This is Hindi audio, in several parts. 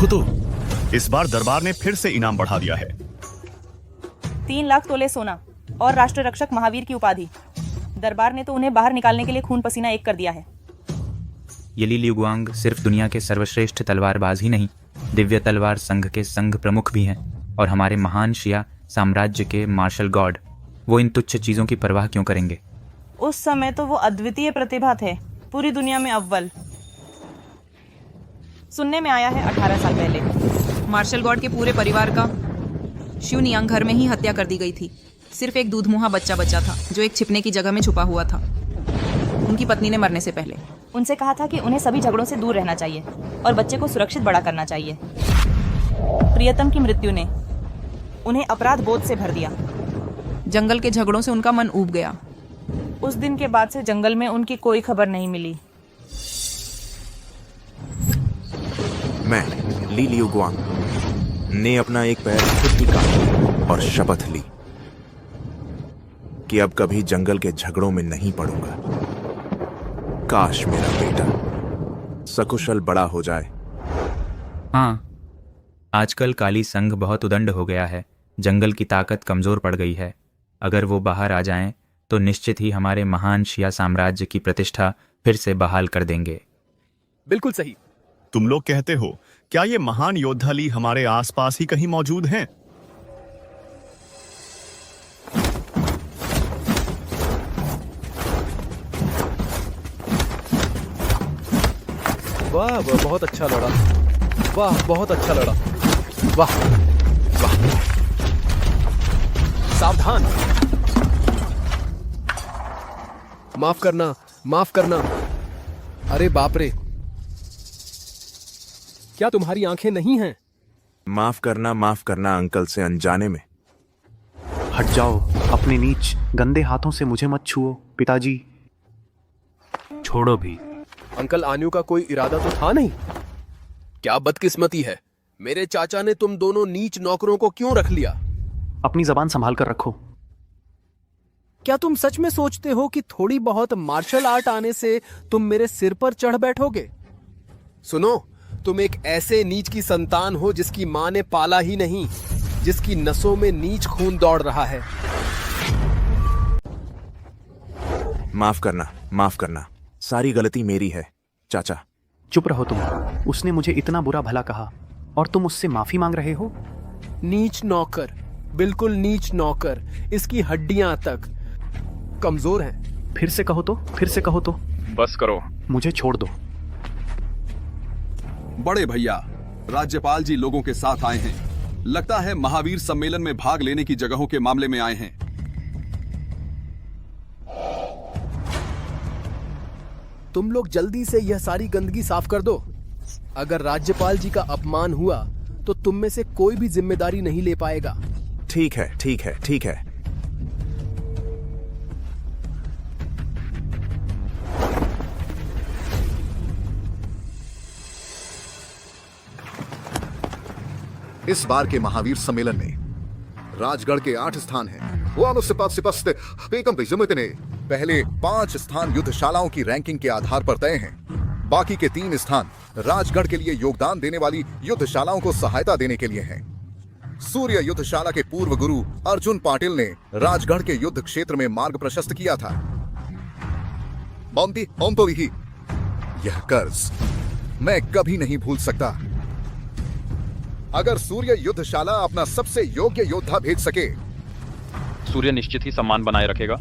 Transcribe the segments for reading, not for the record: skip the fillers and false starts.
देखो तो, इस बार दरबार ने फिर से इनाम बढ़ा दिया है। 3 लाख तोले सोना और राष्ट्र रक्षक महावीर की उपाधि। दरबार ने तो उन्हें बाहर निकालने के लिए खून पसीना एक कर दिया है। ये ली लियुआंग सिर्फ दुनिया के सर्वश्रेष्ठ तलवारबाज ही नहीं, दिव्य तलवार संघ के संघ प्रमुख भी हैं और हमारे महान शिया साम्राज्य के मार्शल गॉड। वो इन तुच्छ चीजों की परवाह क्यों करेंगे? उस समय तो वो अद्वितीय प्रतिभा थे, पूरी दुनिया में अव्वल। सुनने में आया है 18 साल पहले मार्शल गॉड के पूरे परिवार का शिवनियांग घर में ही हत्या कर दी गई थी। सिर्फ एक दूधमुहा बच्चा बचा था जो एक छिपने की जगह में छुपा हुआ था, उनकी पत्नी ने मरने से पहले। उनसे कहा था कि उन्हें सभी झगड़ों से दूर रहना चाहिए और बच्चे को सुरक्षित बड़ा करना चाहिए। प्रियतम की मृत्यु ने उन्हें अपराध बोध से भर दिया। जंगल के झगड़ों से उनका मन ऊब गया। उस दिन के बाद से जंगल में उनकी कोई खबर नहीं मिली। मैं ली लियुआंग ने अपना एक पैर खुद ही काटा और शपथ ली कि अब कभी जंगल के झगड़ों में नहीं पड़ूंगा। काश मेरा बेटा सकुशल बड़ा हो जाए। हाँ, आजकल काली संघ बहुत उदंड हो गया है। जंगल की ताकत कमजोर पड़ गई है। अगर वो बाहर आ जाएं तो निश्चित ही हमारे महान शिया साम्राज्य की प्रतिष्ठा फिर से बहाल कर देंगे। बिल्कुल सही। तुम लोग कहते हो, क्या ये महान योद्धा ली हमारे आसपास ही कहीं मौजूद हैं? वाह, वह बहुत अच्छा लड़ा। वाह, बहुत अच्छा लड़ा। वाह वाह। सावधान। माफ करना, माफ करना। अरे बाप रे, क्या तुम्हारी आंखें नहीं हैं? माफ करना अंकल से अनजाने में। हट जाओ, अपने नीच गंदे हाथों से मुझे मत छुओ पिताजी। छोड़ो भी। अंकल, आन्यू का कोई इरादा तो था नहीं। क्या बदकिस्मती है, मेरे चाचा ने तुम दोनों नीच नौकरों को क्यों रख लिया? अपनी जबान संभाल कर रखो। क्या तुम सच में सोचते हो कि थोड़ी बहुत मार्शल आर्ट आने से तुम मेरे सिर पर चढ़ बैठोगे? सुनो, तुम एक ऐसे नीच की संतान हो जिसकी मां ने पाला ही नहीं, जिसकी नसों में नीच खून दौड़ रहा है। माफ करना, सारी गलती मेरी है चाचा। चुप रहो तुम। उसने मुझे इतना बुरा भला कहा और तुम उससे माफी मांग रहे हो? नीच नौकर, बिल्कुल नीच नौकर। इसकी हड्डियां तक कमजोर हैं। फिर से कहो तो। बस करो। मुझे छोड़ दो। बड़े भैया, राज्यपाल जी लोगों के साथ आए हैं। लगता है महावीर सम्मेलन में भाग लेने की जगहों के मामले में आए हैं। तुम लोग जल्दी से यह सारी गंदगी साफ कर दो। अगर राज्यपाल जी का अपमान हुआ तो तुम में से कोई भी जिम्मेदारी नहीं ले पाएगा। ठीक है। इस बार के महावीर सम्मेलन में राजगढ़ के 8 स्थान हैं। पहले 5 स्थान युद्धशालाओं की रैंकिंग के आधार पर तय हैं। बाकी के 3 स्थान राजगढ़ के लिए योगदान देने वाली युद्धशालाओं को सहायता देने के लिए हैं। सूर्य युद्धशाला के पूर्व गुरु अर्जुन पाटिल ने राजगढ़ के युद्ध क्षेत्र में मार्ग प्रशस्त किया था। यह कर्ज मैं कभी नहीं भूल सकता। अगर सूर्य युद्धशाला अपना सबसे योग्य योद्धा भेज सके, सूर्य निश्चित ही सम्मान बनाए रखेगा।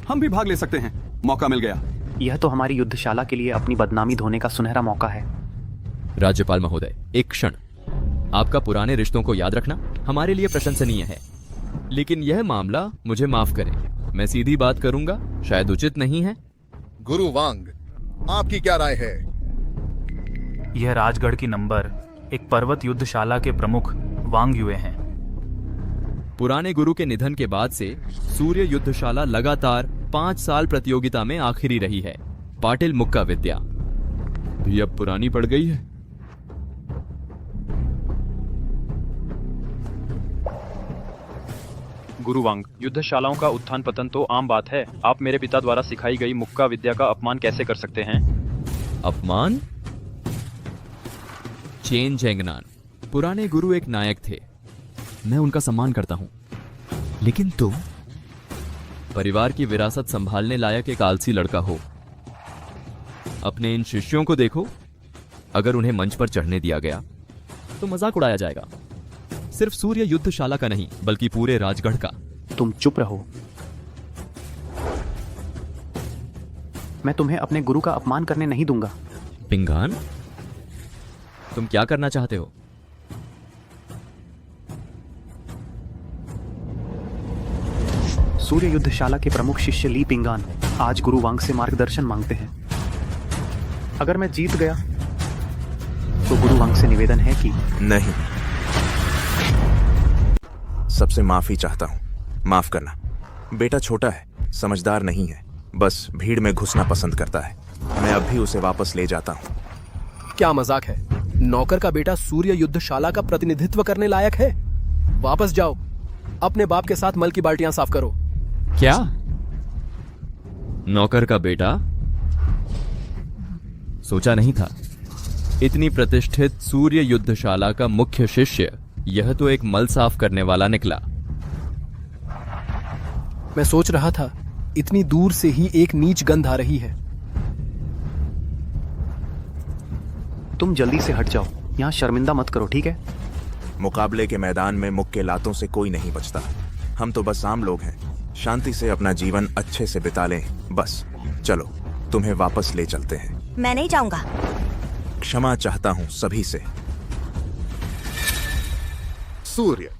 हम भी भाग ले सकते हैं, मौका मिल गया। यह तो हमारी युद्धशाला के लिए अपनी बदनामी धोने का सुनहरा मौका है। राज्यपाल महोदय, एक क्षण। आपका पुराने रिश्तों को याद रखना हमारे लिए प्रशंसनीय है, लेकिन यह मामला मुझे माफ करें। मैं सीधी बात करूंगा, शायद उचित नहीं है। गुरु वांग, आपकी क्या राय है? यह राजगढ़ की नंबर 1 पर्वत युद्धशाला के प्रमुख वांग युए हैं। पुराने गुरु के निधन के बाद से सूर्य युद्धशाला लगातार 5 साल प्रतियोगिता में आखिरी रही है। पाटिल मुक्का विद्या भी अब पुरानी पड़ गई है। गुरुवांग, युद्धशालाओं का उत्थान पतन तो आम बात है। आप मेरे पिता द्वारा सिखाई गई मुक्का विद्या का अपमान कैसे कर सकते हैं? अपमान? चेन जेंगनान, पुराने गुरु एक नायक थे, मैं उनका सम्मान करता हूं। लेकिन तुम परिवार की विरासत संभालने लायक एक आलसी लड़का हो। अपने इन शिष्यों को देखो, अगर उन्हें मंच पर चढ़ने दिया गया तो मजाक उड़ाया जाएगा, सिर्फ सूर्य युद्धशाला का नहीं बल्कि पूरे राजगढ़ का। तुम चुप रहो। मैं तुम्हें अपने गुरु का अपमान करने नहीं दूंगा। पिंगान, तुम क्या करना चाहते हो? सूर्य युद्धशाला के प्रमुख शिष्य ली पिंगान आज गुरु वांग से मार्गदर्शन मांगते हैं। अगर मैं जीत गया तो गुरु वांग से निवेदन है कि नहीं, सबसे माफी चाहता हूं, माफ करना। बेटा छोटा है, समझदार नहीं है, बस भीड़ में घुसना पसंद करता है। मैं अब भी उसे वापस ले जाता हूं। क्या मजाक है? नौकर का बेटा सूर्य युद्धशाला का प्रतिनिधित्व करने लायक है? वापस जाओ, अपने बाप के साथ मल की बाल्टियां साफ करो। क्या? नौकर का बेटा? सोचा नहीं था इतनी प्रतिष्ठित सूर्य युद्धशाला का मुख्य शिष्य यह तो एक मल साफ करने वाला निकला। मैं सोच रहा था इतनी दूर से ही एक नीच गंध आ रही है। तुम जल्दी से हट जाओ, यहां शर्मिंदा मत करो, ठीक है? मुकाबले के मैदान में मुक्के लातों से कोई नहीं बचता। हम तो बस आम लोग हैं, शांति से अपना जीवन अच्छे से बिता लें बस। चलो, तुम्हें वापस ले चलते हैं। मैं नहीं जाऊंगा। क्षमा चाहता हूं सभी से। सूर्य,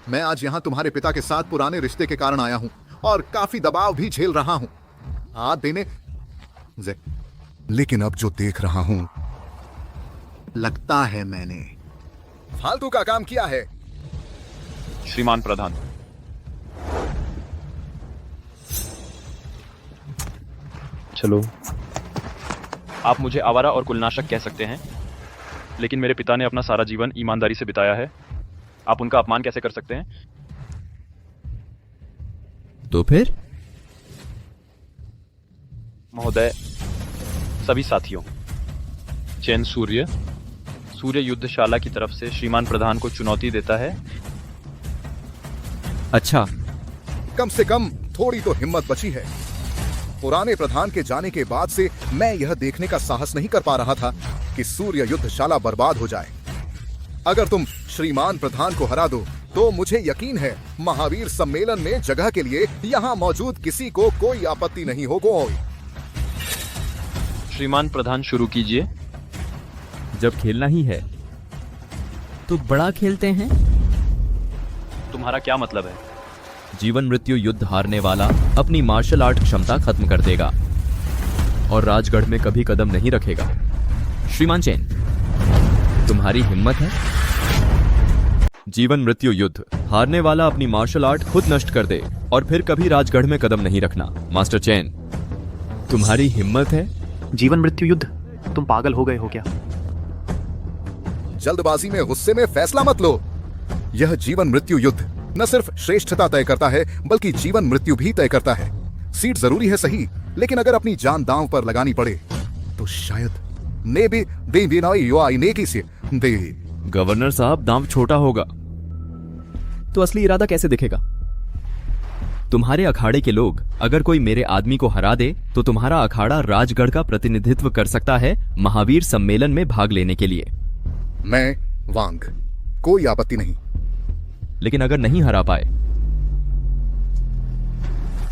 मैं आज यहाँ तुम्हारे पिता के साथ पुराने रिश्ते के कारण आया हूँ और काफी दबाव भी झेल रहा हूँ हाथ देने लेकिन अब जो देख रहा हूँ लगता है मैंने फालतू का काम किया है। श्रीमान प्रधान, चलो। आप मुझे आवारा और कुलनाशक कह सकते हैं, लेकिन मेरे पिता ने अपना सारा जीवन ईमानदारी से बिताया है। आप उनका अपमान कैसे कर सकते हैं? तो फिर? महोदय, सभी साथियों, चैन सूर्य युद्धशाला की तरफ से श्रीमान प्रधान को चुनौती देता है। अच्छा, कम से कम थोड़ी तो हिम्मत बची है। पुराने प्रधान के जाने के बाद से मैं यह देखने का साहस नहीं कर पा रहा था कि सूर्य युद्धशाला बर्बाद हो जाए। अगर तुम श्रीमान प्रधान को हरा दो तो मुझे यकीन है महावीर सम्मेलन में जगह के लिए यहाँ मौजूद किसी को कोई आपत्ति नहीं होगी। श्रीमान प्रधान, शुरू कीजिए। जब खेलना ही है तो बड़ा खेलते हैं। तुम्हारा क्या मतलब है? जीवन मृत्यु युद्ध हारने वाला अपनी मार्शल आर्ट क्षमता खत्म कर देगा और राजगढ़ में कभी कदम नहीं रखेगा। श्रीमान चैन, तुम्हारी हिम्मत है? जीवन मृत्यु युद्ध हारने वाला अपनी मार्शल आर्ट खुद नष्ट कर दे और फिर कभी राजगढ़ में कदम नहीं रखना। मास्टर चैन, तुम्हारी हिम्मत है? जीवन मृत्यु युद्ध? तुम पागल हो गए हो क्या? जल्दबाजी में गुस्से में फैसला मत लो। यह जीवन मृत्यु युद्ध न सिर्फ श्रेष्ठता तय करता है बल्कि जीवन मृत्यु भी तय करता है। सीट जरूरी है सही, लेकिन अगर अपनी जान दांव पर लगानी पड़े तो शायद ने भी दे गवर्नर साहब, दांव छोटा होगा तो असली इरादा कैसे दिखेगा? तुम्हारे अखाड़े के लोग अगर कोई मेरे आदमी को हरा दे तो तुम्हारा अखाड़ा राजगढ़ का प्रतिनिधित्व कर सकता है महावीर सम्मेलन में भाग लेने के लिए। मैं वांग, कोई आपत्ति नहीं। लेकिन अगर नहीं हरा पाए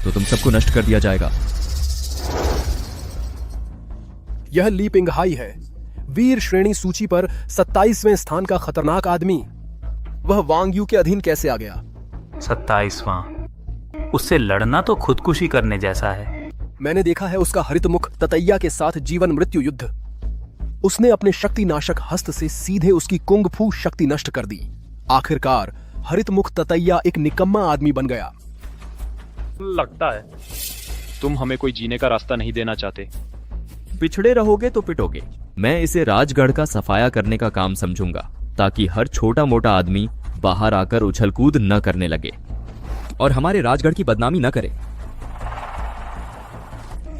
तो तुम सबको नष्ट कर दिया जाएगा। यह ली पिंगहाई है, वीर श्रेणी सूची पर 27वें स्थान का खतरनाक आदमी। वह वांग यू के अधीन कैसे आ गया? 27वां? उससे लड़ना तो खुदकुशी करने जैसा है। मैंने देखा है उसका हरितमुख ततैया के साथ जीवन मृत्यु युद्ध। उसने अपने शक्ति नाशक हस्त से सीधे उसकी कुंग फू शक्ति नष्ट कर दी। आखिरकार हरितमुख ततैया एक निकम्मा आदमी बन गया। लगता है तुम हमें कोई जीने का रास्ता नहीं देना चाहते। पिछड़े रहोगे तो पिटोगे। मैं इसे राजगढ़ का सफाया करने का काम समझूंगा ताकि हर छोटा मोटा आदमी बाहर आकर उछलकूद न करने लगे और हमारे राजगढ़ की बदनामी न करे।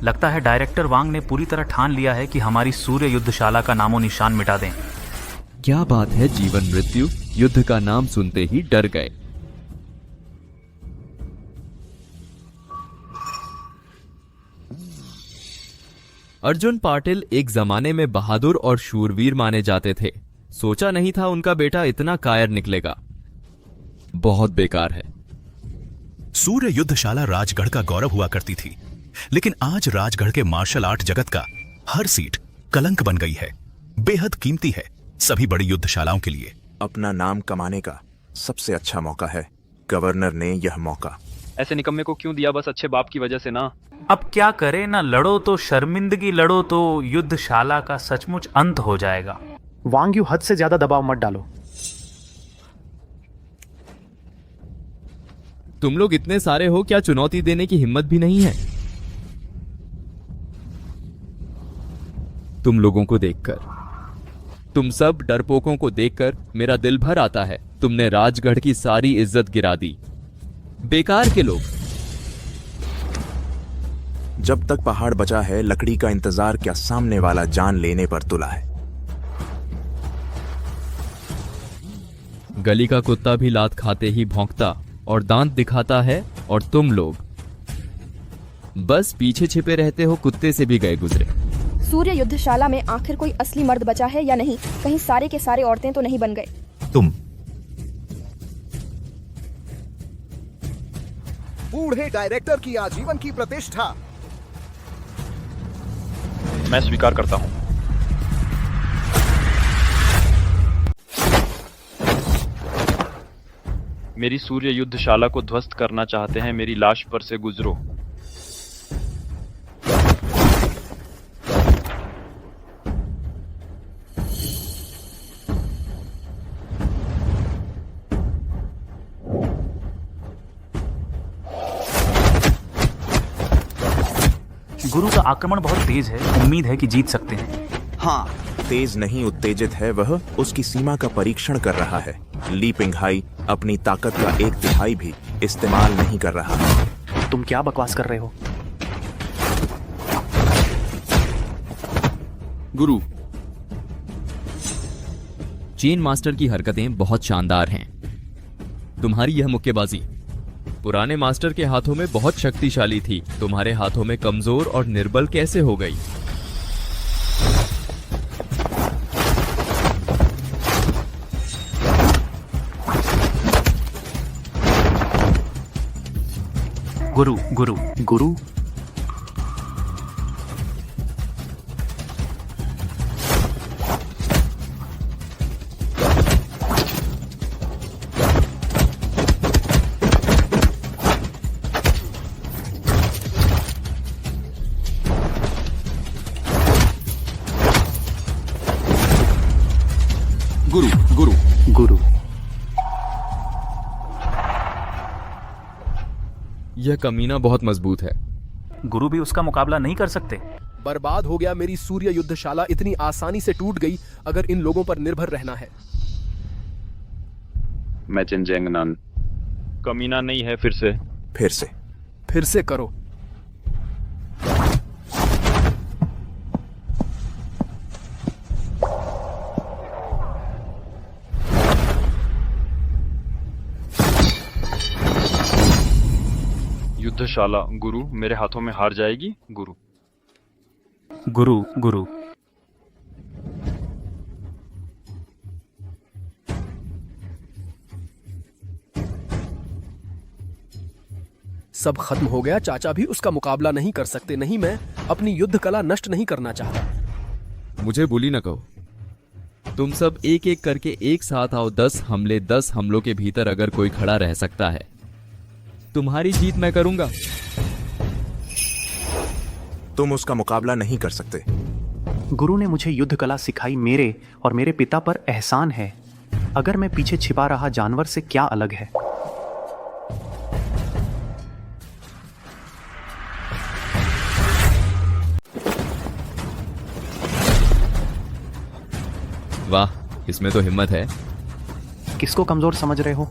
लगता है डायरेक्टर वांग ने पूरी तरह ठान लिया है कि हमारी सूर्य युद्धशाला का नामो निशान मिटा दें। क्या बात है, जीवन मृत्यु युद्ध का नाम सुनते ही डर गए। अर्जुन पाटिल एक जमाने में बहादुर और शूरवीर माने जाते थे। सोचा नहीं था उनका बेटा इतना कायर निकलेगा। बहुत बेकार है। सूर्य युद्धशाला राजगढ़ का गौरव हुआ करती थी, लेकिन आज राजगढ़ के मार्शल आर्ट जगत का हर सीट कलंक बन गई है। बेहद कीमती है सभी बड़ी युद्धशालाओं के लिए। अपना नाम कमाने का सबसे अच्छा मौका है। गवर्नर ने यह मौका ऐसे निकम्मे को क्यों दिया? बस अच्छे बाप की वजह से ना। अब क्या करे, ना लड़ो तो शर्मिंदगी लड़ो तो युद्धशाला का सचमुच अंत हो जाएगा। वांग यू हद से ज्यादा दबाव मत डालो। तुम लोग इतने सारे हो, क्या चुनौती देने की हिम्मत भी नहीं है? तुम लोगों को देखकर, तुम सब डरपोकों को देखकर मेरा दिल भर आता है। तुमने राजगढ़ की सारी इज्जत गिरा दी। बेकार के लोग। जब तक पहाड़ बचा है, लकड़ी का इंतजार क्या सामने वाला जान लेने पर तुला है। गली का कुत्ता भी लात खाते ही भौंकता और दांत दिखाता है, और तुम लोग बस पीछे छिपे रहते हो, कुत्ते से भी गए गुजरे। सूर्य युद्धशाला में आखिर कोई असली मर्द बचा है या नहीं? कहीं सारे के सारे औरतें तो नहीं बन गए? तुम बूढ़े डायरेक्टर की आजीवन की प्रतिष्ठा। मैं स्वीकार करता हूं। मेरी सूर्य युद्धशाला को ध्वस्त करना चाहते हैं, मेरी लाश पर से गुजरो। गुरु का आक्रमण बहुत तेज है, उम्मीद है कि जीत सकते हैं। हाँ, तेज नहीं उत्तेजित है वह, उसकी सीमा का परीक्षण कर रहा है। ली पिंगहाई अपनी ताकत का 1/3 भी इस्तेमाल नहीं कर रहा। तुम क्या बकवास कर रहे हो? गुरु, चेन मास्टर की हरकतें बहुत शानदार हैं। तुम्हारी यह मुक्केबाजी पुराने मास्टर के हाथों में बहुत शक्तिशाली थी, तुम्हारे हाथों में कमजोर और निर्बल कैसे हो गई? गुरु गुरु गुरु, गुरु गुरु गुरु। यह कमीना बहुत मजबूत है। गुरु भी उसका मुकाबला नहीं कर सकते। बर्बाद हो गया मेरी सूर्य युद्धशाला, इतनी आसानी से टूट गई अगर इन लोगों पर निर्भर रहना है। मैं चिनजेंगनान। कमीना नहीं है। फिर से करो। युद्धशाला गुरु मेरे हाथों में हार जाएगी। गुरु गुरु गुरु। सब खत्म हो गया। चाचा भी उसका मुकाबला नहीं कर सकते। नहीं, मैं अपनी युद्ध कला नष्ट नहीं करना चाहता। मुझे बुली न कहो। तुम सब एक एक करके एक साथ आओ। 10 हमले, 10 हमलों के भीतर अगर कोई खड़ा रह सकता है, तुम्हारी जीत मैं करूंगा। तुम उसका मुकाबला नहीं कर सकते। गुरु ने मुझे युद्ध कला सिखाई। मेरे और मेरे पिता पर एहसान है। अगर मैं पीछे छिपा रहा जानवर से क्या अलग है? वाह, इसमें तो हिम्मत है। किसको कमजोर समझ रहे हो?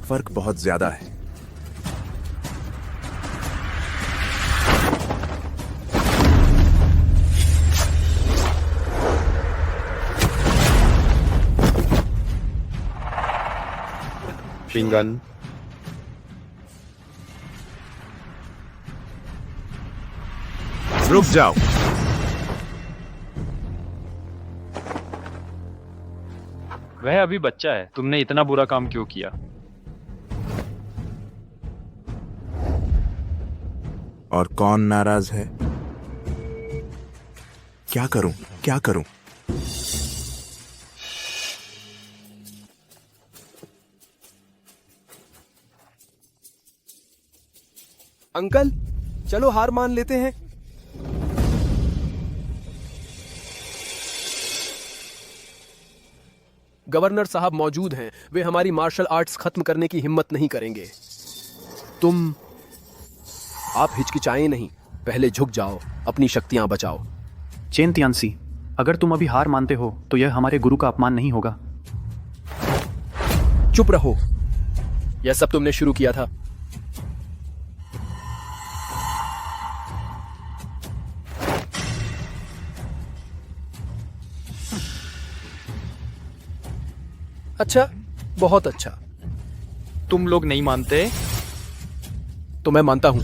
फर्क बहुत ज्यादा है। पिंगन, रुक जाओ। वह अभी बच्चा है, तुमने इतना बुरा काम क्यों किया? और कौन नाराज है? क्या करूं, क्या करूं? अंकल, चलो हार मान लेते हैं। गवर्नर साहब मौजूद हैं, वे हमारी मार्शल आर्ट्स खत्म करने की हिम्मत नहीं करेंगे। आप हिचकिचाएं नहीं, पहले झुक जाओ, अपनी शक्तियां बचाओ। चेन तियानसी, अगर तुम अभी हार मानते हो तो यह हमारे गुरु का अपमान नहीं होगा। चुप रहो, यह सब तुमने शुरू किया था। अच्छा, बहुत अच्छा। तुम लोग नहीं मानते तो मैं मानता हूं।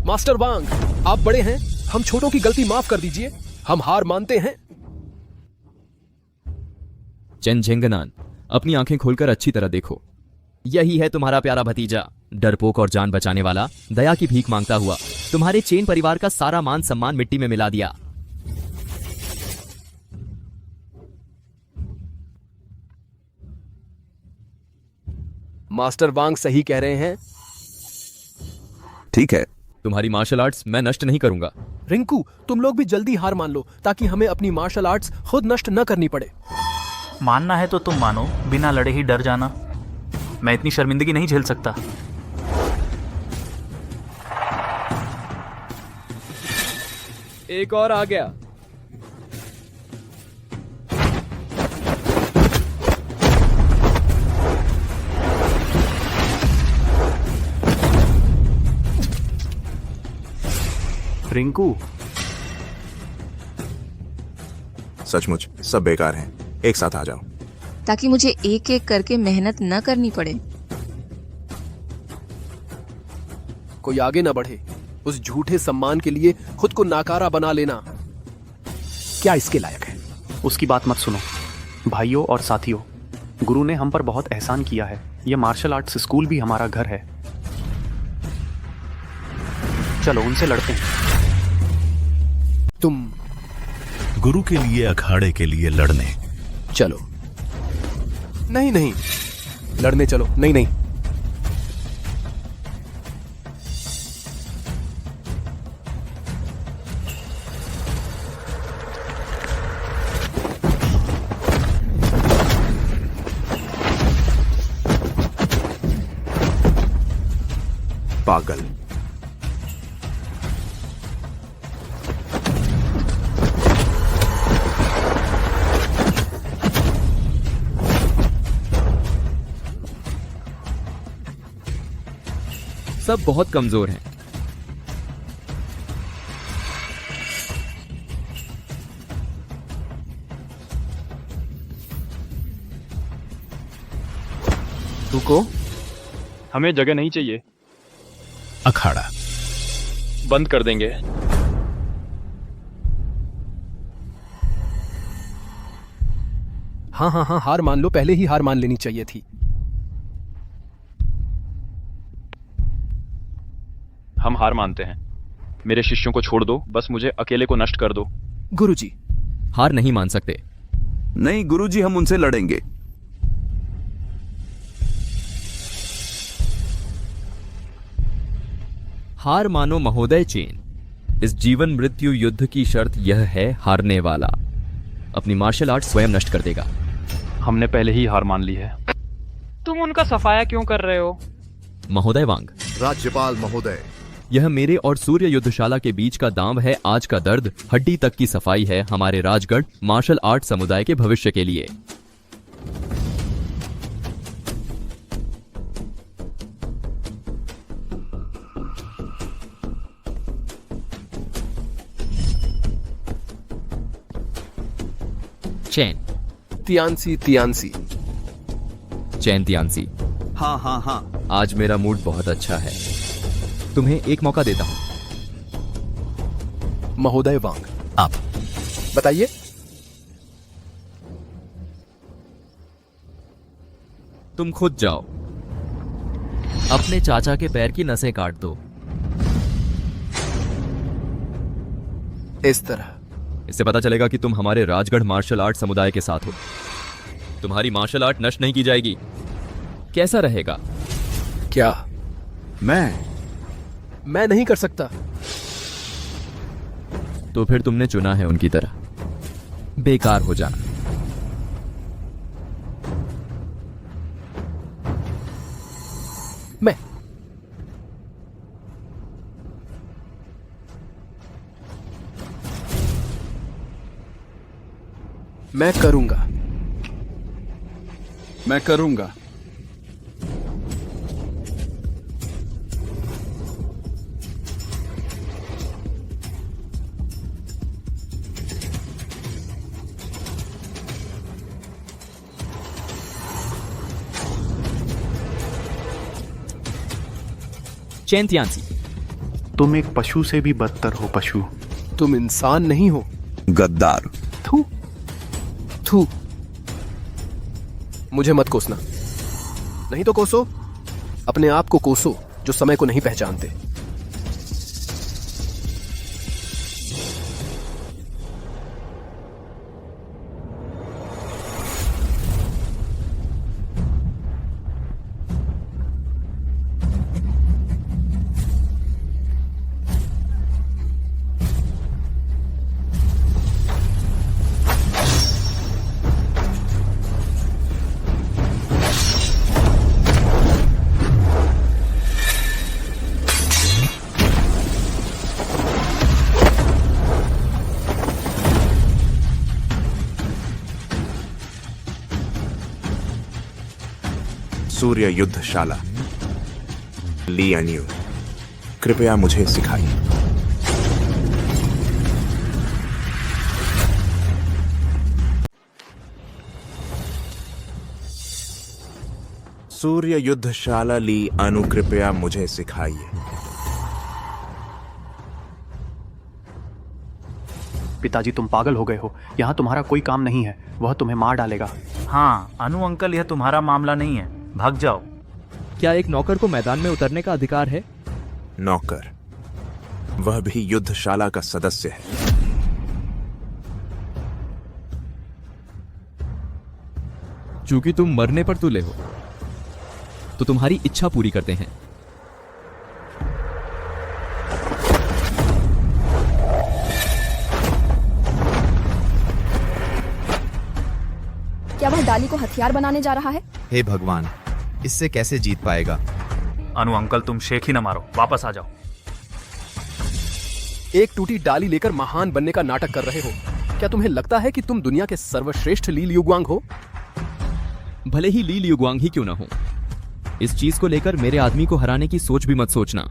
मास्टर वांग, आप बड़े हैं, हम छोटों की गलती माफ कर दीजिए, हम हार मानते हैं। चेन झेंगनान, अपनी आंखें खोलकर अच्छी तरह देखो। यही है तुम्हारा प्यारा भतीजा, डरपोक और जान बचाने वाला, दया की भीख मांगता हुआ तुम्हारे चेन परिवार का सारा मान सम्मान मिट्टी में मिला दिया। मास्टर वांग सही कह रहे हैं। ठीक है, तुम्हारी मार्शल आर्ट्स मैं नष्ट नहीं करूंगा। रिंकू, तुम लोग भी जल्दी हार मान लो ताकि हमें अपनी मार्शल आर्ट्स खुद नष्ट न करनी पड़े। मानना है तो तुम मानो, बिना लड़े ही डर जाना। मैं इतनी शर्मिंदगी नहीं झेल सकता। एक और आ गया। रिंकू, सचमुच सब बेकार हैं, एक साथ आ जाओ। ताकि मुझे एक एक करके मेहनत न करनी पड़े। कोई आगे न बढ़े, उस झूठे सम्मान के लिए खुद को नाकारा बना लेना क्या इसके लायक है? उसकी बात मत सुनो। भाइयों और साथियों, गुरु ने हम पर बहुत एहसान किया है। यह मार्शल आर्ट्स स्कूल भी हमारा घर है। चलो उनसे लड़ते हैं। तुम गुरु के लिए, अखाड़े के लिए लड़ने चलो। नहीं नहीं, लड़ने चलो। नहीं नहीं, पागल। सब बहुत कमजोर हैं। रुको, हमें जगह नहीं चाहिए। अखाड़ा बंद कर देंगे। हाँ हाँ हाँ, हार मान लो, पहले ही हार मान लेनी चाहिए थी। हम हार मानते हैं। मेरे शिष्यों को छोड़ दो, बस मुझे अकेले को नष्ट कर दो। गुरुजी, हार नहीं मान सकते। नहीं गुरुजी, हम उनसे लड़ेंगे। हार मानो महोदय चेन। इस जीवन मृत्यु युद्ध की शर्त यह है, हारने वाला अपनी मार्शल आर्ट स्वयं नष्ट कर देगा। हमने पहले ही हार मान ली है। तुम उनका सफाया क्यों कर रहे हो? महोदय वांग, राज्यपाल महोदय, यह मेरे और सूर्य युद्धशाला के बीच का दांव है। आज का दर्द हड्डी तक की सफाई है हमारे राजगढ़ मार्शल आर्ट समुदाय के भविष्य के लिए। चैन तियानसी तियानसी। चैन तियानसी। हाँ हाँ हाँ। आज मेरा मूड बहुत अच्छा है, तुम्हें एक मौका देता हूं। महोदय वांग, आप बताइए। तुम खुद जाओ, अपने चाचा के पैर की नसें काट दो। इस तरह इससे पता चलेगा कि तुम हमारे राजगढ़ मार्शल आर्ट समुदाय के साथ हो। तुम्हारी मार्शल आर्ट नष्ट नहीं की जाएगी। कैसा रहेगा? क्या मैं नहीं कर सकता। तो फिर तुमने चुना है उनकी तरह बेकार हो जाना। मैं करूंगा। मैं करूंगा। चैन तियानसी, तुम एक पशु से भी बदतर हो पशु। तुम इंसान नहीं हो, गद्दार। थू थू। मुझे मत कोसना। नहीं तो कोसो, अपने आप को कोसो जो समय को नहीं पहचानते। सूर्य युद्धशाला, ली अन्यू, कृपया मुझे सिखाइए। सूर्य युद्धशाला ली अनु, कृपया मुझे सिखाइए। पिताजी, तुम पागल हो गए हो। यहाँ तुम्हारा कोई काम नहीं है, वह तुम्हें मार डालेगा। हाँ अनु अंकल, यह तुम्हारा मामला नहीं है, भाग जाओ। क्या एक नौकर को मैदान में उतरने का अधिकार है? नौकर, वह भी युद्धशाला का सदस्य है। चूंकि तुम मरने पर तुले हो तो तुम्हारी इच्छा पूरी करते हैं। क्या वह डाली को हथियार बनाने जा रहा है? हे भगवान, इससे कैसे जीत पाएगा? अनु अंकल, तुम शेख ही न मारो, वापस आ जाओ। एक टूटी डाली लेकर महान बनने का नाटक कर रहे हो। क्या तुम्हें लगता है कि तुम दुनिया के सर्वश्रेष्ठ ली लियुग्वांग हो? भले ही ली लियुग्वांग ही क्यों ना हो, इस चीज को लेकर मेरे आदमी को हराने की सोच भी मत सोचना।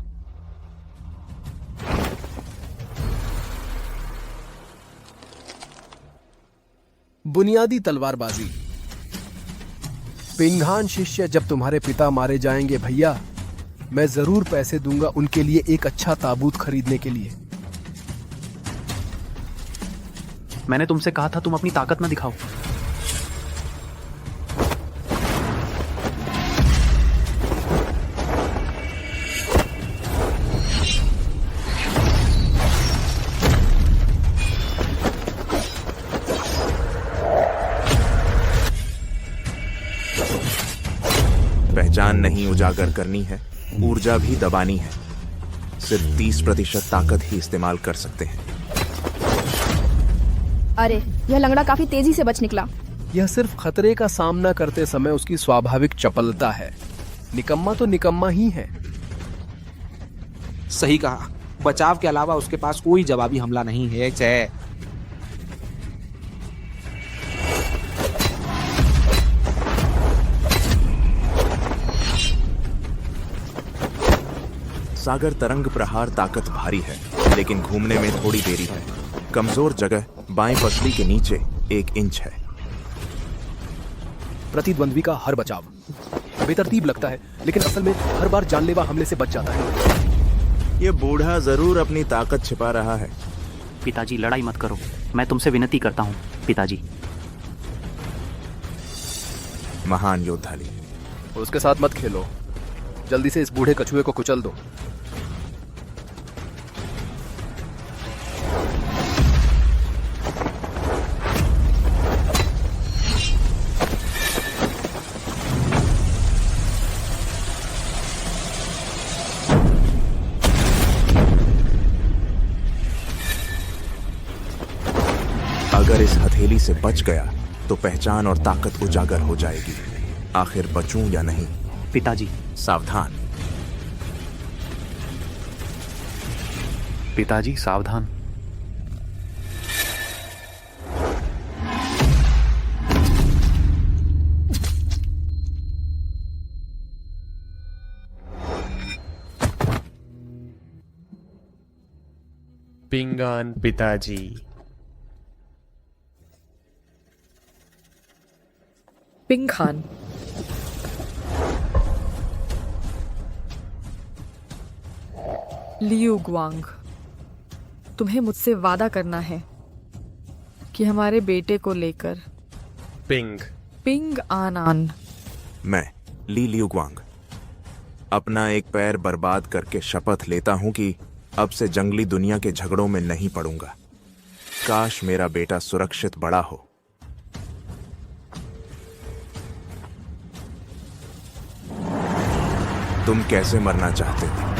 बुनियादी तलवारबाजी। पिंघान शिष्य, जब तुम्हारे पिता मारे जाएंगे भैया, मैं जरूर पैसे दूंगा उनके लिए एक अच्छा ताबूत खरीदने के लिए। मैंने तुमसे कहा था तुम अपनी ताकत न दिखाओ। पहचान नहीं उजागर करनी है, ऊर्जा भी दबानी है। सिर्फ 30% ताकत ही इस्तेमाल कर सकते हैं। अरे, यह लंगड़ा काफी तेजी से बच निकला। यह सिर्फ खतरे का सामना करते समय उसकी स्वाभाविक चपलता है। निकम्मा तो निकम्मा ही है। सही कहा, बचाव के अलावा उसके पास कोई जवाबी हमला नहीं है। जय। सागर तरंग प्रहार ताकत भारी है, लेकिन घूमने में थोड़ी देरी है। कमजोर जगह बाएं पसली के नीचे 1 इंच है। प्रतिद्वंद्वी का हर बचाव। बेतरतीब लगता है, लेकिन असल में हर बार जानलेवा हमले से बच जाता है। ये बूढ़ा जरूर अपनी ताकत छिपा रहा है। पिताजी लड़ाई मत करो, मैं तुमसे विनती करता हूँ पिताजी। महान योद्धा ली, उसके साथ मत खेलो, जल्दी से इस बूढ़े कछुए को कुचल दो। अगर इस हथेली से बच गया तो पहचान और ताकत उजागर हो जाएगी। आखिर बचूं या नहीं? पिताजी सावधान। पिताजी सावधान। पिंगान पिताजी। पिंग खान, लियू गुआंग, तुम्हें मुझसे वादा करना है कि हमारे बेटे को लेकर। पिंग आन। मैं ली लियुगवांग अपना एक पैर बर्बाद करके शपथ लेता हूं कि अब से जंगली दुनिया के झगड़ों में नहीं पड़ूंगा। काश मेरा बेटा सुरक्षित बड़ा हो। तुम कैसे मरना चाहते थे?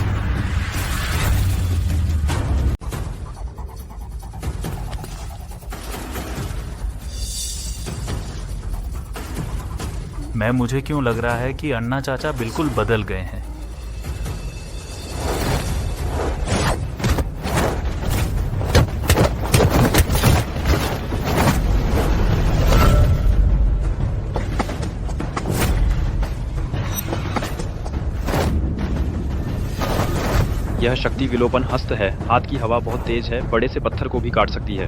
मुझे क्यों लग रहा है कि अन्ना चाचा बिल्कुल बदल गए हैं। यह शक्ति विलोपन हस्त है। हाथ की हवा बहुत तेज है, बड़े से पत्थर को भी काट सकती है।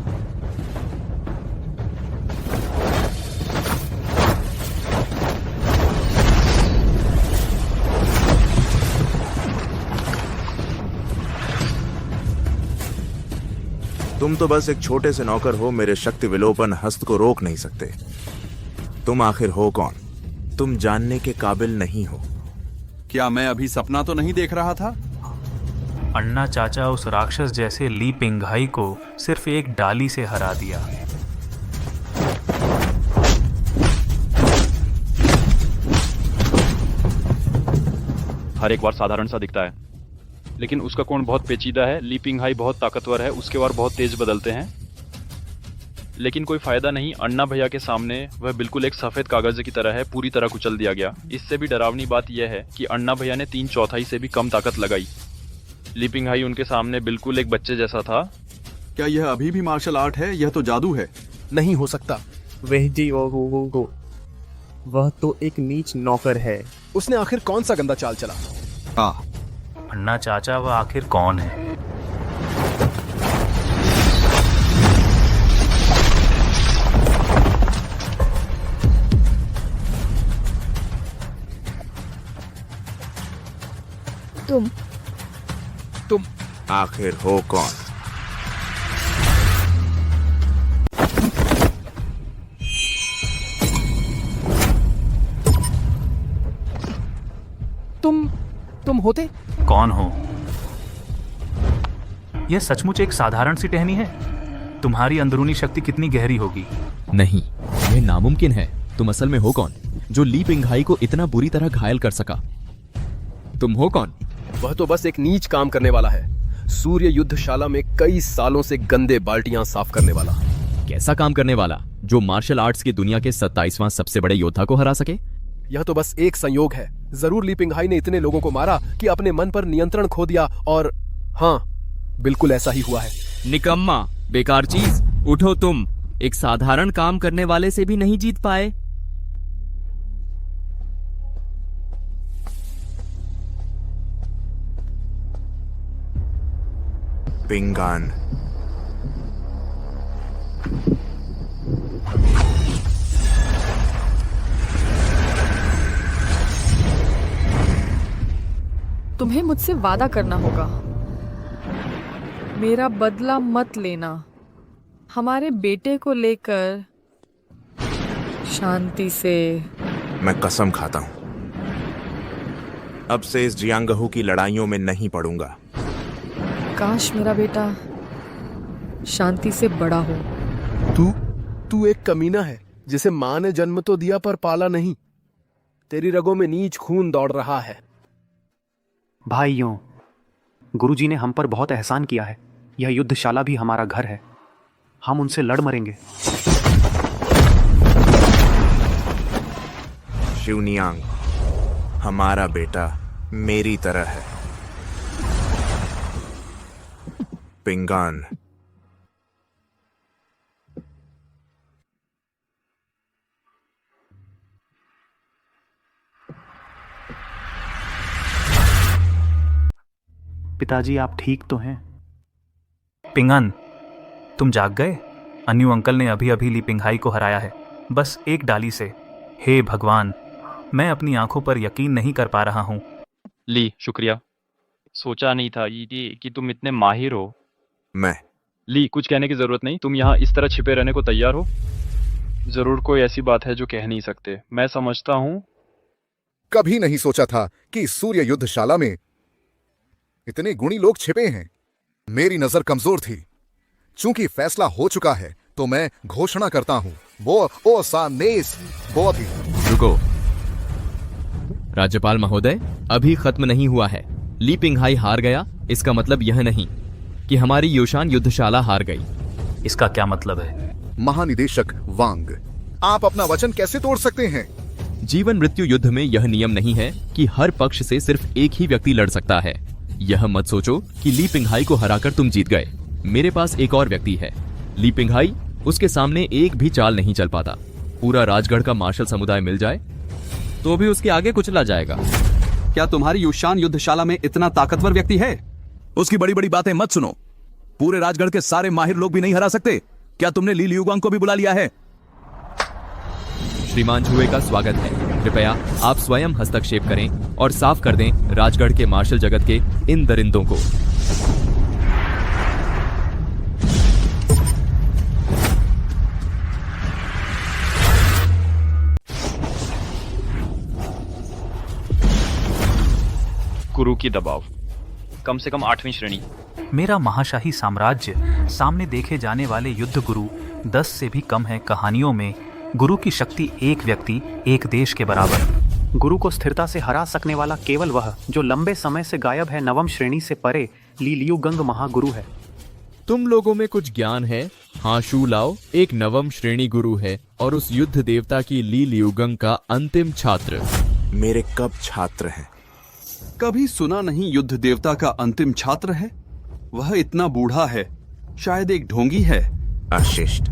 तुम तो बस एक छोटे से नौकर हो, मेरे शक्ति विलोपन हस्त को रोक नहीं सकते। तुम आखिर हो कौन? तुम जानने के काबिल नहीं हो। क्या मैं अभी सपना तो नहीं देख रहा था? अन्ना चाचा उस राक्षस जैसे ली पिंघाई को सिर्फ एक डाली से हरा दिया। हर एक बार साधारण सा दिखता है, लेकिन उसका कोण बहुत पेचीदा है। ली पिंघाई बहुत ताकतवर है, उसके वार बहुत तेज बदलते हैं, लेकिन कोई फायदा नहीं। अन्ना भैया के सामने वह बिल्कुल एक सफेद कागज की तरह है, पूरी तरह कुचल दिया गया। इससे भी डरावनी बात यह है कि अन्ना भैया ने 3/4 से भी कम ताकत लगाई। ली पिंघाई उनके सामने बिल्कुल एक बच्चे जैसा था। क्या यह अभी भी मार्शल आर्ट है? यह तो जादू है। नहीं हो सकता। वह तो एक नीच नौकर है। उसने आखिर कौन सा गंदा चाल चला? अन्ना चाचा वह आखिर कौन है? तुम आखिर हो कौन? तुम होते कौन हो? यह सचमुच एक साधारण सी टहनी है? तुम्हारी अंदरूनी शक्ति कितनी गहरी होगी? नहीं, यह नामुमकिन है। तुम असल में हो कौन जो ली पिंघाई को इतना बुरी तरह घायल कर सका? तुम हो कौन? वह तो बस एक नीच काम करने वाला है। सूर्य युद्धशाला में कई सालों से गंदे बाल्टियां साफ करने वाला। कैसा काम करने वाला जो मार्शल आर्ट्स की दुनिया के 27वां सबसे बड़े योद्धा को हरा सके? यह तो बस एक संयोग है। जरूर ली पिंघाई ने इतने लोगों को मारा कि अपने मन पर नियंत्रण खो दिया, और हाँ, बिल्कुल ऐसा ही हुआ है। निकम्मा, बेकार चीज, उठो। तुम एक साधारण काम करने वाले से भी नहीं जीत पाए। पिंगान, तुम्हें मुझसे वादा करना होगा। मेरा बदला मत लेना। हमारे बेटे को लेकर शांति से। मैं कसम खाता हूं, अब से इस जियांगहू की लड़ाइयों में नहीं पड़ूंगा। काश मेरा बेटा शांति से बड़ा हो। तू एक कमीना है जिसे माँ ने जन्म तो दिया पर पाला नहीं। तेरी रगों में नीच खून दौड़ रहा है। भाइयों, गुरुजी ने हम पर बहुत एहसान किया है। यह युद्धशाला भी हमारा घर है। हम उनसे लड़ मरेंगे। शिवनियांग, हमारा बेटा मेरी तरह है। पिंगान, पिताजी आप ठीक तो हैं? पिंगान, तुम जाग गए? अन्यू अंकल ने अभी अभी ली पिंघाई को हराया है, बस एक डाली से। हे भगवान, मैं अपनी आंखों पर यकीन नहीं कर पा रहा हूँ। ली, शुक्रिया। सोचा नहीं था ये कि तुम इतने माहिर हो। मैं ली, कुछ कहने की जरूरत नहीं। तुम यहाँ इस तरह छिपे रहने को तैयार हो? जरूर कोई ऐसी बात है जो कह नहीं सकते। मैं समझता हूँ। कभी नहीं सोचा था कि सूर्य युद्धशाला में इतने गुणी लोग छिपे हैं। मेरी नजर कमजोर थी। चूंकि फैसला हो चुका है तो मैं घोषणा करता हूं, वो सानेस बहुत ही। रुको राज्यपाल महोदय, अभी खत्म नहीं हुआ है। ली पिंघाई हार गया, इसका मतलब यह नहीं कि हमारी योशान युद्धशाला हार गई। इसका क्या मतलब है? महानिदेशक वांग, आप अपना वचन कैसे तोड़ सकते हैं? जीवन मृत्यु युद्ध में यह नियम नहीं है कि हर पक्ष से सिर्फ एक ही व्यक्ति लड़ सकता है। यह मत सोचो कि ली पिंघाई को हराकर तुम जीत गए। मेरे पास एक और व्यक्ति है, ली पिंघाई। उसके सामने एक भी चाल नहीं चल पाता। पूरा राजगढ़ का मार्शल समुदाय मिल जाए तो भी उसके आगे कुचला जाएगा। क्या तुम्हारी युशान युद्धशाला में इतना ताकतवर व्यक्ति है? उसकी बड़ी बड़ी बातें मत सुनो। पूरे राजगढ़ के सारे माहिर लोग भी नहीं हरा सकते। क्या तुमने ली लियुगांग को भी बुला लिया है? श्रीमान झुए का स्वागत है। कृपया आप स्वयं हस्तक्षेप करें और साफ कर दें राजगढ़ के मार्शल जगत के इन दरिंदों को। गुरु की दबाव, कम से कम 8वीं श्रेणी। मेरा महाशाही साम्राज्य सामने देखे जाने वाले युद्ध गुरु 10 से भी कम है। कहानियों में गुरु की शक्ति एक व्यक्ति एक देश के बराबर। गुरु को स्थिरता से हरा सकने वाला केवल वह जो लंबे समय से गायब है। 9वीं श्रेणी से परे ली लियुगंग महागुरु है। तुम लोगों में कुछ ज्ञान है? हाँ, शू लाओ एक 9वीं श्रेणी गुरु है और उस युद्ध देवता की ली लियुगंग का अंतिम छात्र। मेरे कब छात्र हैं? कभी सुना नहीं युद्ध देवता का अंतिम छात्र है। वह इतना बूढ़ा है, शायद एक ढोंगी है। अशिष्ट।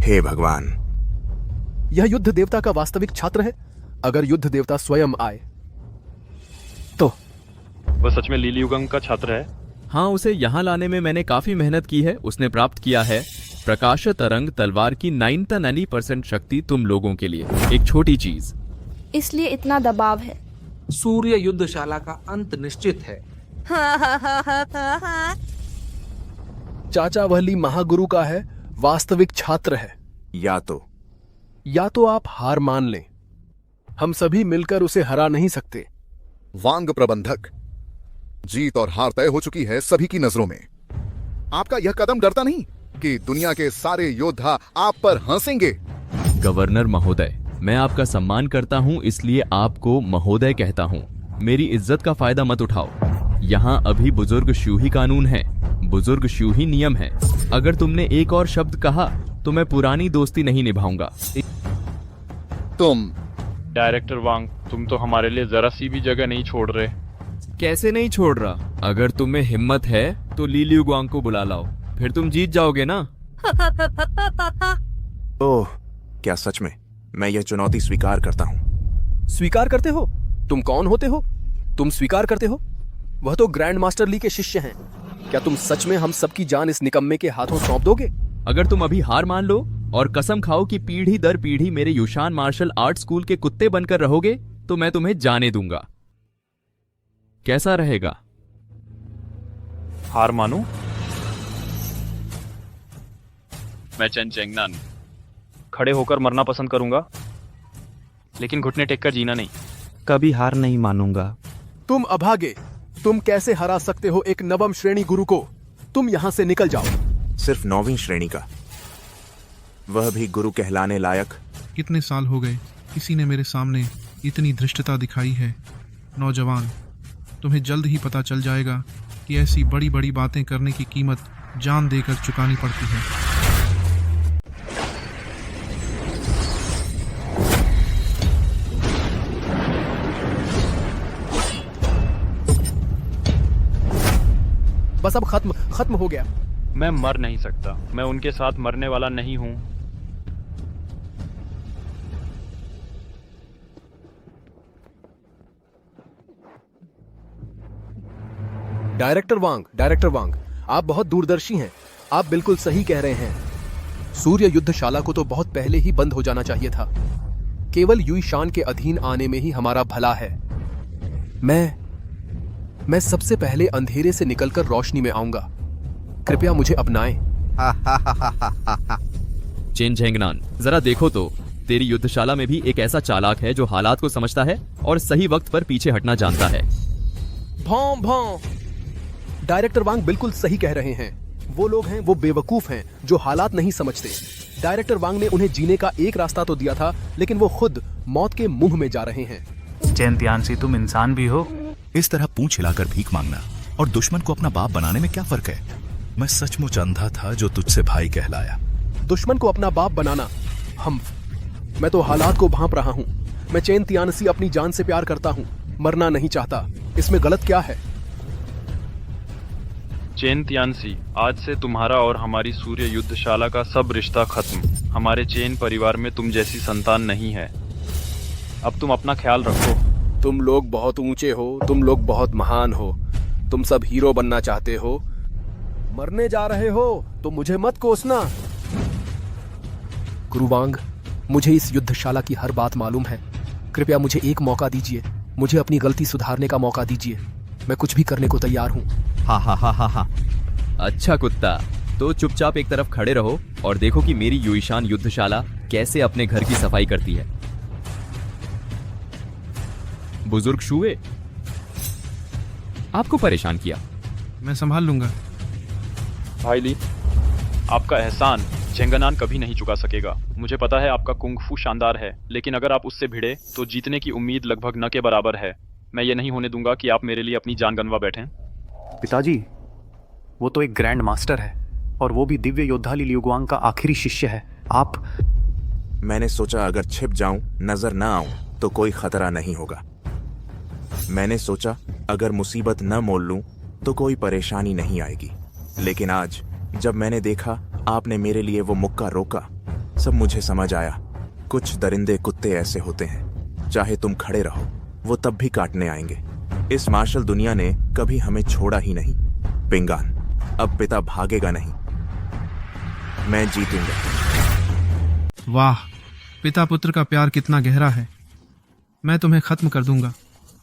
हे भगवान, यह युद्ध देवता का वास्तविक छात्र है। अगर युद्ध देवता स्वयं आए तो वह सच में ली लियुगांग का छात्र है? हाँ, उसे यहाँ लाने में मैंने काफी मेहनत की है। उसने प्राप्त किया है प्रकाश तरंग तलवार की 90% शक्ति तुम लोगों के लिए। एक छोटी चीज, इसलिए इतना दबाव है। सूर्य युद्धशाला का अंत निश्चित है। चाचा वह ली महागुरु का है, वास्तविक छात्र है। या तो आप हार मान लें। हम सभी मिलकर उसे हरा नहीं सकते। वांग प्रबंधक, जीत और हार तय हो चुकी है सभी की नजरों में। आपका यह कदम डरता नहीं कि दुनिया के सारे योद्धा आप पर हंसेंगे? गवर्नर महोदय, मैं आपका सम्मान करता हूँ, इसलिए आपको महोदय कहता हूँ। मेरी इज्जत का फायदा मत उठाओ। यहाँ अभी बुजुर्ग शू ही कानून है, बुजुर्ग शू ही नियम है। अगर तुमने एक और शब्द कहा तो मैं पुरानी दोस्ती नहीं निभाऊंगा। तुम डायरेक्टर वांग, तुम तो हमारे लिए जरा सी भी जगह नहीं छोड़ रहे। कैसे नहीं छोड़ रहा? अगर तुम्हें हिम्मत है तो ली लियुगांग को बुला लाओ, फिर तुम जीत जाओगे ना। ओह, क्या सच में? मैं यह चुनौती स्वीकार करता हूँ। स्वीकार करते हो? तुम कौन होते हो? तुम स्वीकार करते हो? वह तो ग्रैंड मास्टर ली के शिष्य हैं। क्या तुम सच में हम सबकी जान इस निकम्मे के हाथों सौंप दोगे? अगर तुम अभी हार मान लो और कसम खाओ कि पीढ़ी दर पीढ़ी मेरे युशान मार्शल आर्ट स्कूल के कुत्ते बनकर रहोगे तो मैं तुम्हें जाने दूंगा। कैसा रहेगा? हार मानूं? मैं चेन चेंगनान खड़े होकर मरना पसंद करूंगा, लेकिन घुटने टेक कर जीना नहीं। कभी हार नहीं मानूंगा। तुम अभागे, तुम कैसे हरा सकते हो एक नवम श्रेणी गुरु को? तुम यहां से निकल जाओ। सिर्फ 9वीं श्रेणी का, वह भी गुरु कहलाने लायक। कितने साल हो गए किसी ने मेरे सामने इतनी धृष्टता दिखाई है। नौजवान, तुम्हें जल्द ही पता चल जाएगा कि ऐसी बड़ी बड़ी बातें करने की कीमत जान देकर चुकानी पड़ती है। बस अब खत्म हो गया। मैं मर नहीं सकता, मैं उनके साथ मरने वाला नहीं हूं। डायरेक्टर वांग, आप बहुत दूरदर्शी हैं। आप बिल्कुल सही कह रहे हैं। सूर्य युद्धशाला को तो बहुत पहले ही बंद हो जाना चाहिए था। केवल युईशान के अधीन आने में ही हमारा भला है। मैं सबसे पहले अंधेरे से निकलकर रोशनी में आऊंगा। कृपया मुझे अपनाएं। चेन झेंगनान, जरा देखो तो, तेरी युद्धशाला में भी एक ऐसा चालाक है जो हालात को समझता है और सही वक्त पर पीछे हटना जानता है। भौं भौं। डायरेक्टर वांग बिल्कुल सही कह रहे हैं। वो लोग हैं, वो बेवकूफ हैं जो हालात नहीं समझते। डायरेक्टर वांग ने उन्हें जीने का एक रास्ता तो दिया था, लेकिन वो खुद मौत के मुंह में जा रहे हैं। चेन तियानसी, तुम इंसान भी हो। इस तरह पूंछ हिलाकर भीख मांगना और दुश्मन को अपना बाप बनाने में क्या फर्क है? मैं सचमुच अंधा था जो तुझसे भाई कहलाया। दुश्मन को अपना बाप बनाना, मैं तो हालात को भांप रहा हूँ। मैं चेन तियानसी अपनी जान से प्यार करता हूँ, मरना नहीं चाहता। इसमें गलत क्या है? चेन तियानसी, आज से तुम्हारा और हमारी सूर्य युद्धशाला का सब रिश्ता खत्म। हमारे चेन परिवार में तुम जैसी संतान नहीं है। अब तुम अपना ख्याल रखो। तुम लोग बहुत ऊंचे हो, तुम लोग बहुत महान हो, तुम सब हीरो बनना चाहते हो। मरने जा रहे हो तो मुझे मत कोसना। गुरुवांग, मुझे इस युद्धशाला की हर बात मालूम है। कृपया मुझे एक मौका दीजिए, मुझे अपनी गलती सुधारने का मौका दीजिए। मैं कुछ भी करने को तैयार हूँ। हा। अच्छा कुत्ता, तो चुपचाप एक तरफ खड़े रहो और देखो कि मेरी युईशान युद्धशाला कैसे अपने घर की सफाई करती है। बुजुर्ग शुए, आपको परेशान किया। मैं संभाल लूंगा। भाई ली, आपका एहसान झेंगनान कभी नहीं चुका सकेगा। मुझे पता है आपका कुंग-फू शानदार है, लेकिन अगर आप उससे भिड़े तो जीतने की उम्मीद लगभग न के बराबर है। मैं ये नहीं होने दूंगा कि आप मेरे लिए अपनी जान गंवा बैठें। पिताजी, वो तो एक ग्रैंड मास्टर है और वो भी दिव्य योद्धा ली लियुगवांग का आखिरी शिष्य है। आप... मैंने सोचा अगर छिप जाऊं, नजर न आऊं तो कोई खतरा नहीं होगा। मैंने सोचा अगर मुसीबत न मोल लूं तो कोई परेशानी नहीं आएगी। लेकिन आज जब मैंने देखा आपने मेरे लिए वो मुक्का रोका, सब मुझे समझ आया। कुछ दरिंदे कुत्ते ऐसे होते हैं, चाहे तुम खड़े रहो वो तब भी काटने आएंगे। इस मार्शल दुनिया ने कभी हमें छोड़ा ही नहीं। पिंगान, अब पिता भागेगा नहीं, मैं जीतूंगा। वाह, पिता पुत्र का प्यार कितना गहरा है। मैं तुम्हें खत्म कर दूंगा,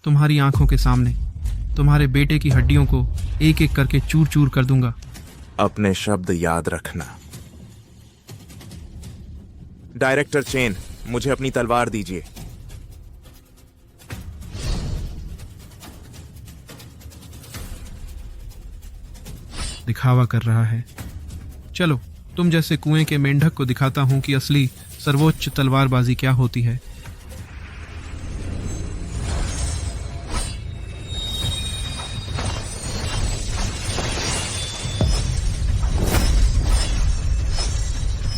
तुम्हारी आंखों के सामने। तुम्हारे बेटे की हड्डियों को एक एक करके चूर चूर कर दूंगा। अपने शब्द याद रखना। डायरेक्टर चेन, मुझे अपनी तलवार दीजिए। दिखावा कर रहा है। चलो, तुम जैसे कुएं के मेंढक को दिखाता हूं कि असली सर्वोच्च तलवारबाजी क्या होती है।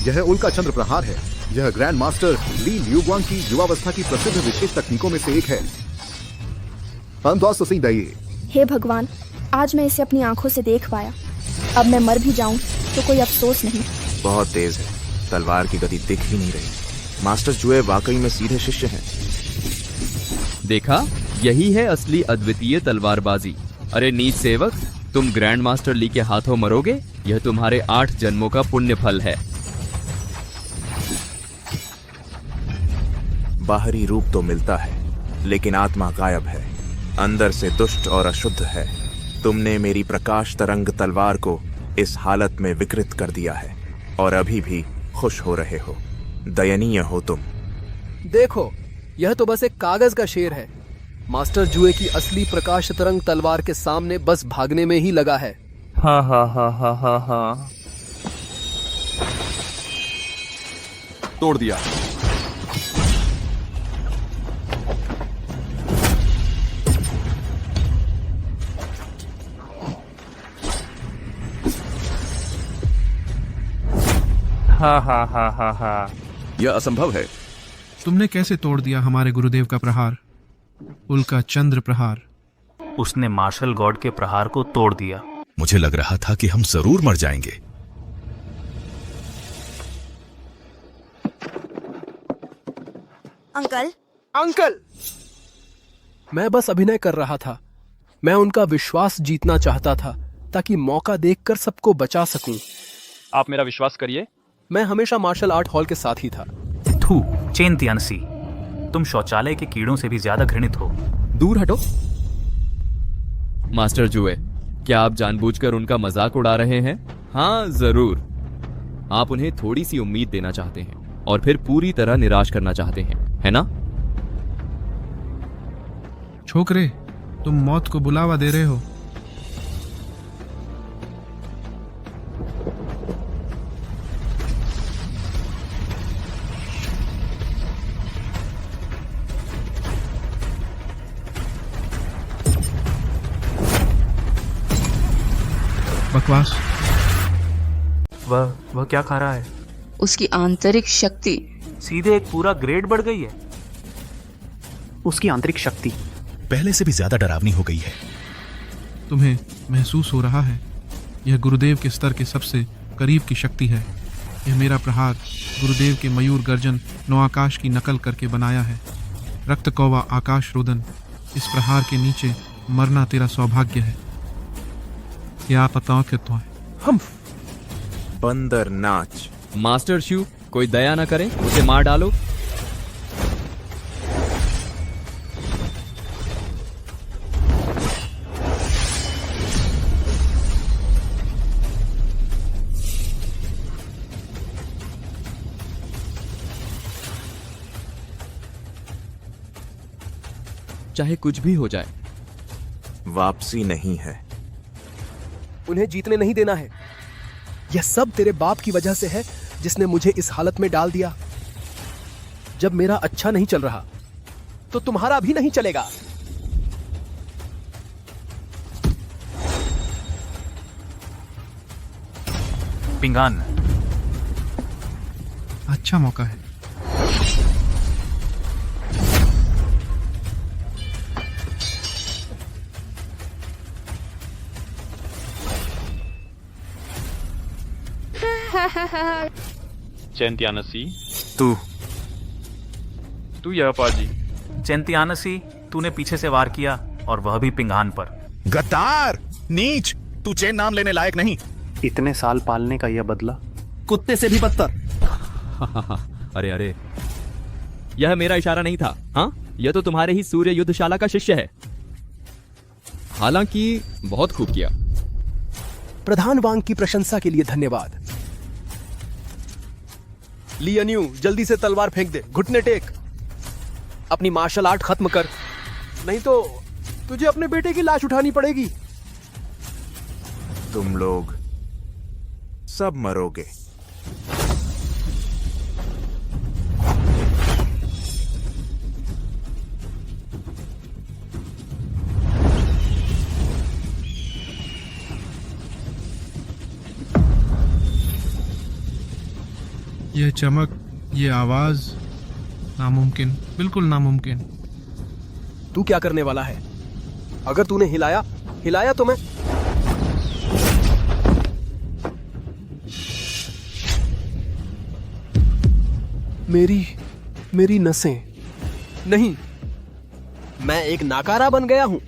यह उल्का चंद्र प्रहार है। यह ग्रैंड मास्टर ली लियुगवांग की युवावस्था की प्रसिद्ध विशेष तकनीकों में से एक है। हे भगवान, आज मैं इसे अपनी आंखों से देख पाया। अब मैं मर भी जाऊं तो कोई अफसोस नहीं। बहुत तेज है, तलवार की गति दिख ही नहीं रही। मास्टर जुए वाकई में सीधे शिष्य हैं। देखा, यही है असली अद्वितीय तलवारबाजी। अरे नीच सेवक, तुम ग्रैंड मास्टर ली के हाथों मरोगे, यह तुम्हारे 8 जन्मों का पुण्य फल है। बाहरी रूप तो मिलता है, लेकिन आत्मा गायब है, अंदर से दुष्ट और अशुद्ध है। तुमने मेरी प्रकाश तरंग तलवार को इस हालत में विकृत कर दिया है और अभी भी खुश हो रहे हो। दयनीय हो तुम। देखो, यह तो बस एक कागज का शेर है। मास्टर जुए की असली प्रकाश तरंग तलवार के सामने बस भागने में ही लगा है। हा हा हा हा हा हा। तोड़ दिया। हा हा हा हा हा। यह असंभव है। तुमने कैसे तोड़ दिया हमारे गुरुदेव का प्रहार, उल्का चंद्र प्रहार? उसने मार्शल गॉड के प्रहार को तोड़ दिया। मुझे लग रहा था कि हम जरूर मर जाएंगे। अंकल, अंकल, मैं बस अभिनय कर रहा था। मैं उनका विश्वास जीतना चाहता था ताकि मौका देखकर सबको बचा सकूं। आप मेरा विश्वास करिए, मैं हमेशा मार्शल आर्ट हॉल के साथ ही था। थू, चेन तियानसी, तुम शौचालय के कीड़ों से भी ज्यादा घृणित हो। दूर हटो। मास्टर जुए, क्या आप जानबूझकर उनका मजाक उड़ा रहे हैं? हाँ, जरूर। आप उन्हें थोड़ी सी उम्मीद देना चाहते हैं और फिर पूरी तरह निराश करना चाहते हैं, है ना? छोकरे, तुम मौत को बुलावा दे रहे हो। बकवास। वह क्या खा रहा है? उसकी आंतरिक शक्ति। सीधे एक पूरा ग्रेड बढ़ गई है। उसकी आंतरिक शक्ति पहले से भी ज्यादा डरावनी हो गई है। तुम्हें महसूस हो रहा है, यह गुरुदेव के स्तर के सबसे करीब की शक्ति है। यह मेरा प्रहार गुरुदेव के मयूर गर्जन नौ आकाश की नकल करके बनाया है। रक्त कौवा आकाश रुदन, इस प्रहार के नीचे मरना तेरा सौभाग्य है। क्या पता कि तो हम बंदर नाच। मास्टर शू, कोई दया ना करे, उसे मार डालो। चाहे कुछ भी हो जाए, वापसी नहीं है। उन्हें जीतने नहीं देना है। यह सब तेरे बाप की वजह से है, जिसने मुझे इस हालत में डाल दिया। जब मेरा अच्छा नहीं चल रहा तो तुम्हारा भी नहीं चलेगा। पिंगान, अच्छा मौका है। चैंतियानसी, तू यह पाजी। चैंतियानसी, तूने पीछे से वार किया और वह भी पिंगान पर। गद्दार, नीच, तू चैन नाम लेने लायक नहीं। इतने साल पालने का यह बदला, कुत्ते से भी बदतर। अरे अरे, यह मेरा इशारा नहीं था। हाँ, यह तो तुम्हारे ही सूर्य युद्धशाला का शिष्य है। हालांकि बहुत खूब किया। प्रधान वांग की प्रशंसा के लिए धन्यवाद। लियन्यू, जल्दी से तलवार फेंक दे। घुटने टेक, अपनी मार्शल आर्ट खत्म कर, नहीं तो तुझे अपने बेटे की लाश उठानी पड़ेगी। तुम लोग सब मरोगे। यह चमक, ये आवाज, नामुमकिन, बिल्कुल नामुमकिन। तू क्या करने वाला है? अगर तूने हिलाया तो मैं मेरी नसें नहीं, मैं एक नाकारा बन गया हूं।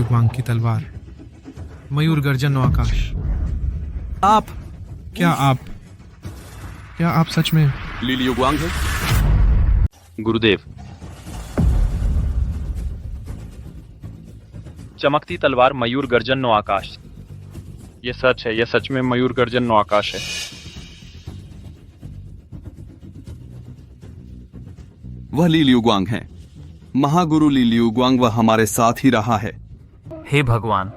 युगवांग की तलवार, मयूर गर्जन व आकाश। आप क्या आप सच में ली लियुगवांग है? गुरुदेव, चमकती तलवार, मयूर गर्जन नो आकाश। ये सच है, ये सच में मयूर गर्जन नो आकाश है। वह ली लियुगवांग है। महागुरु ली लियुगवांग वह हमारे साथ ही रहा है। हे भगवान,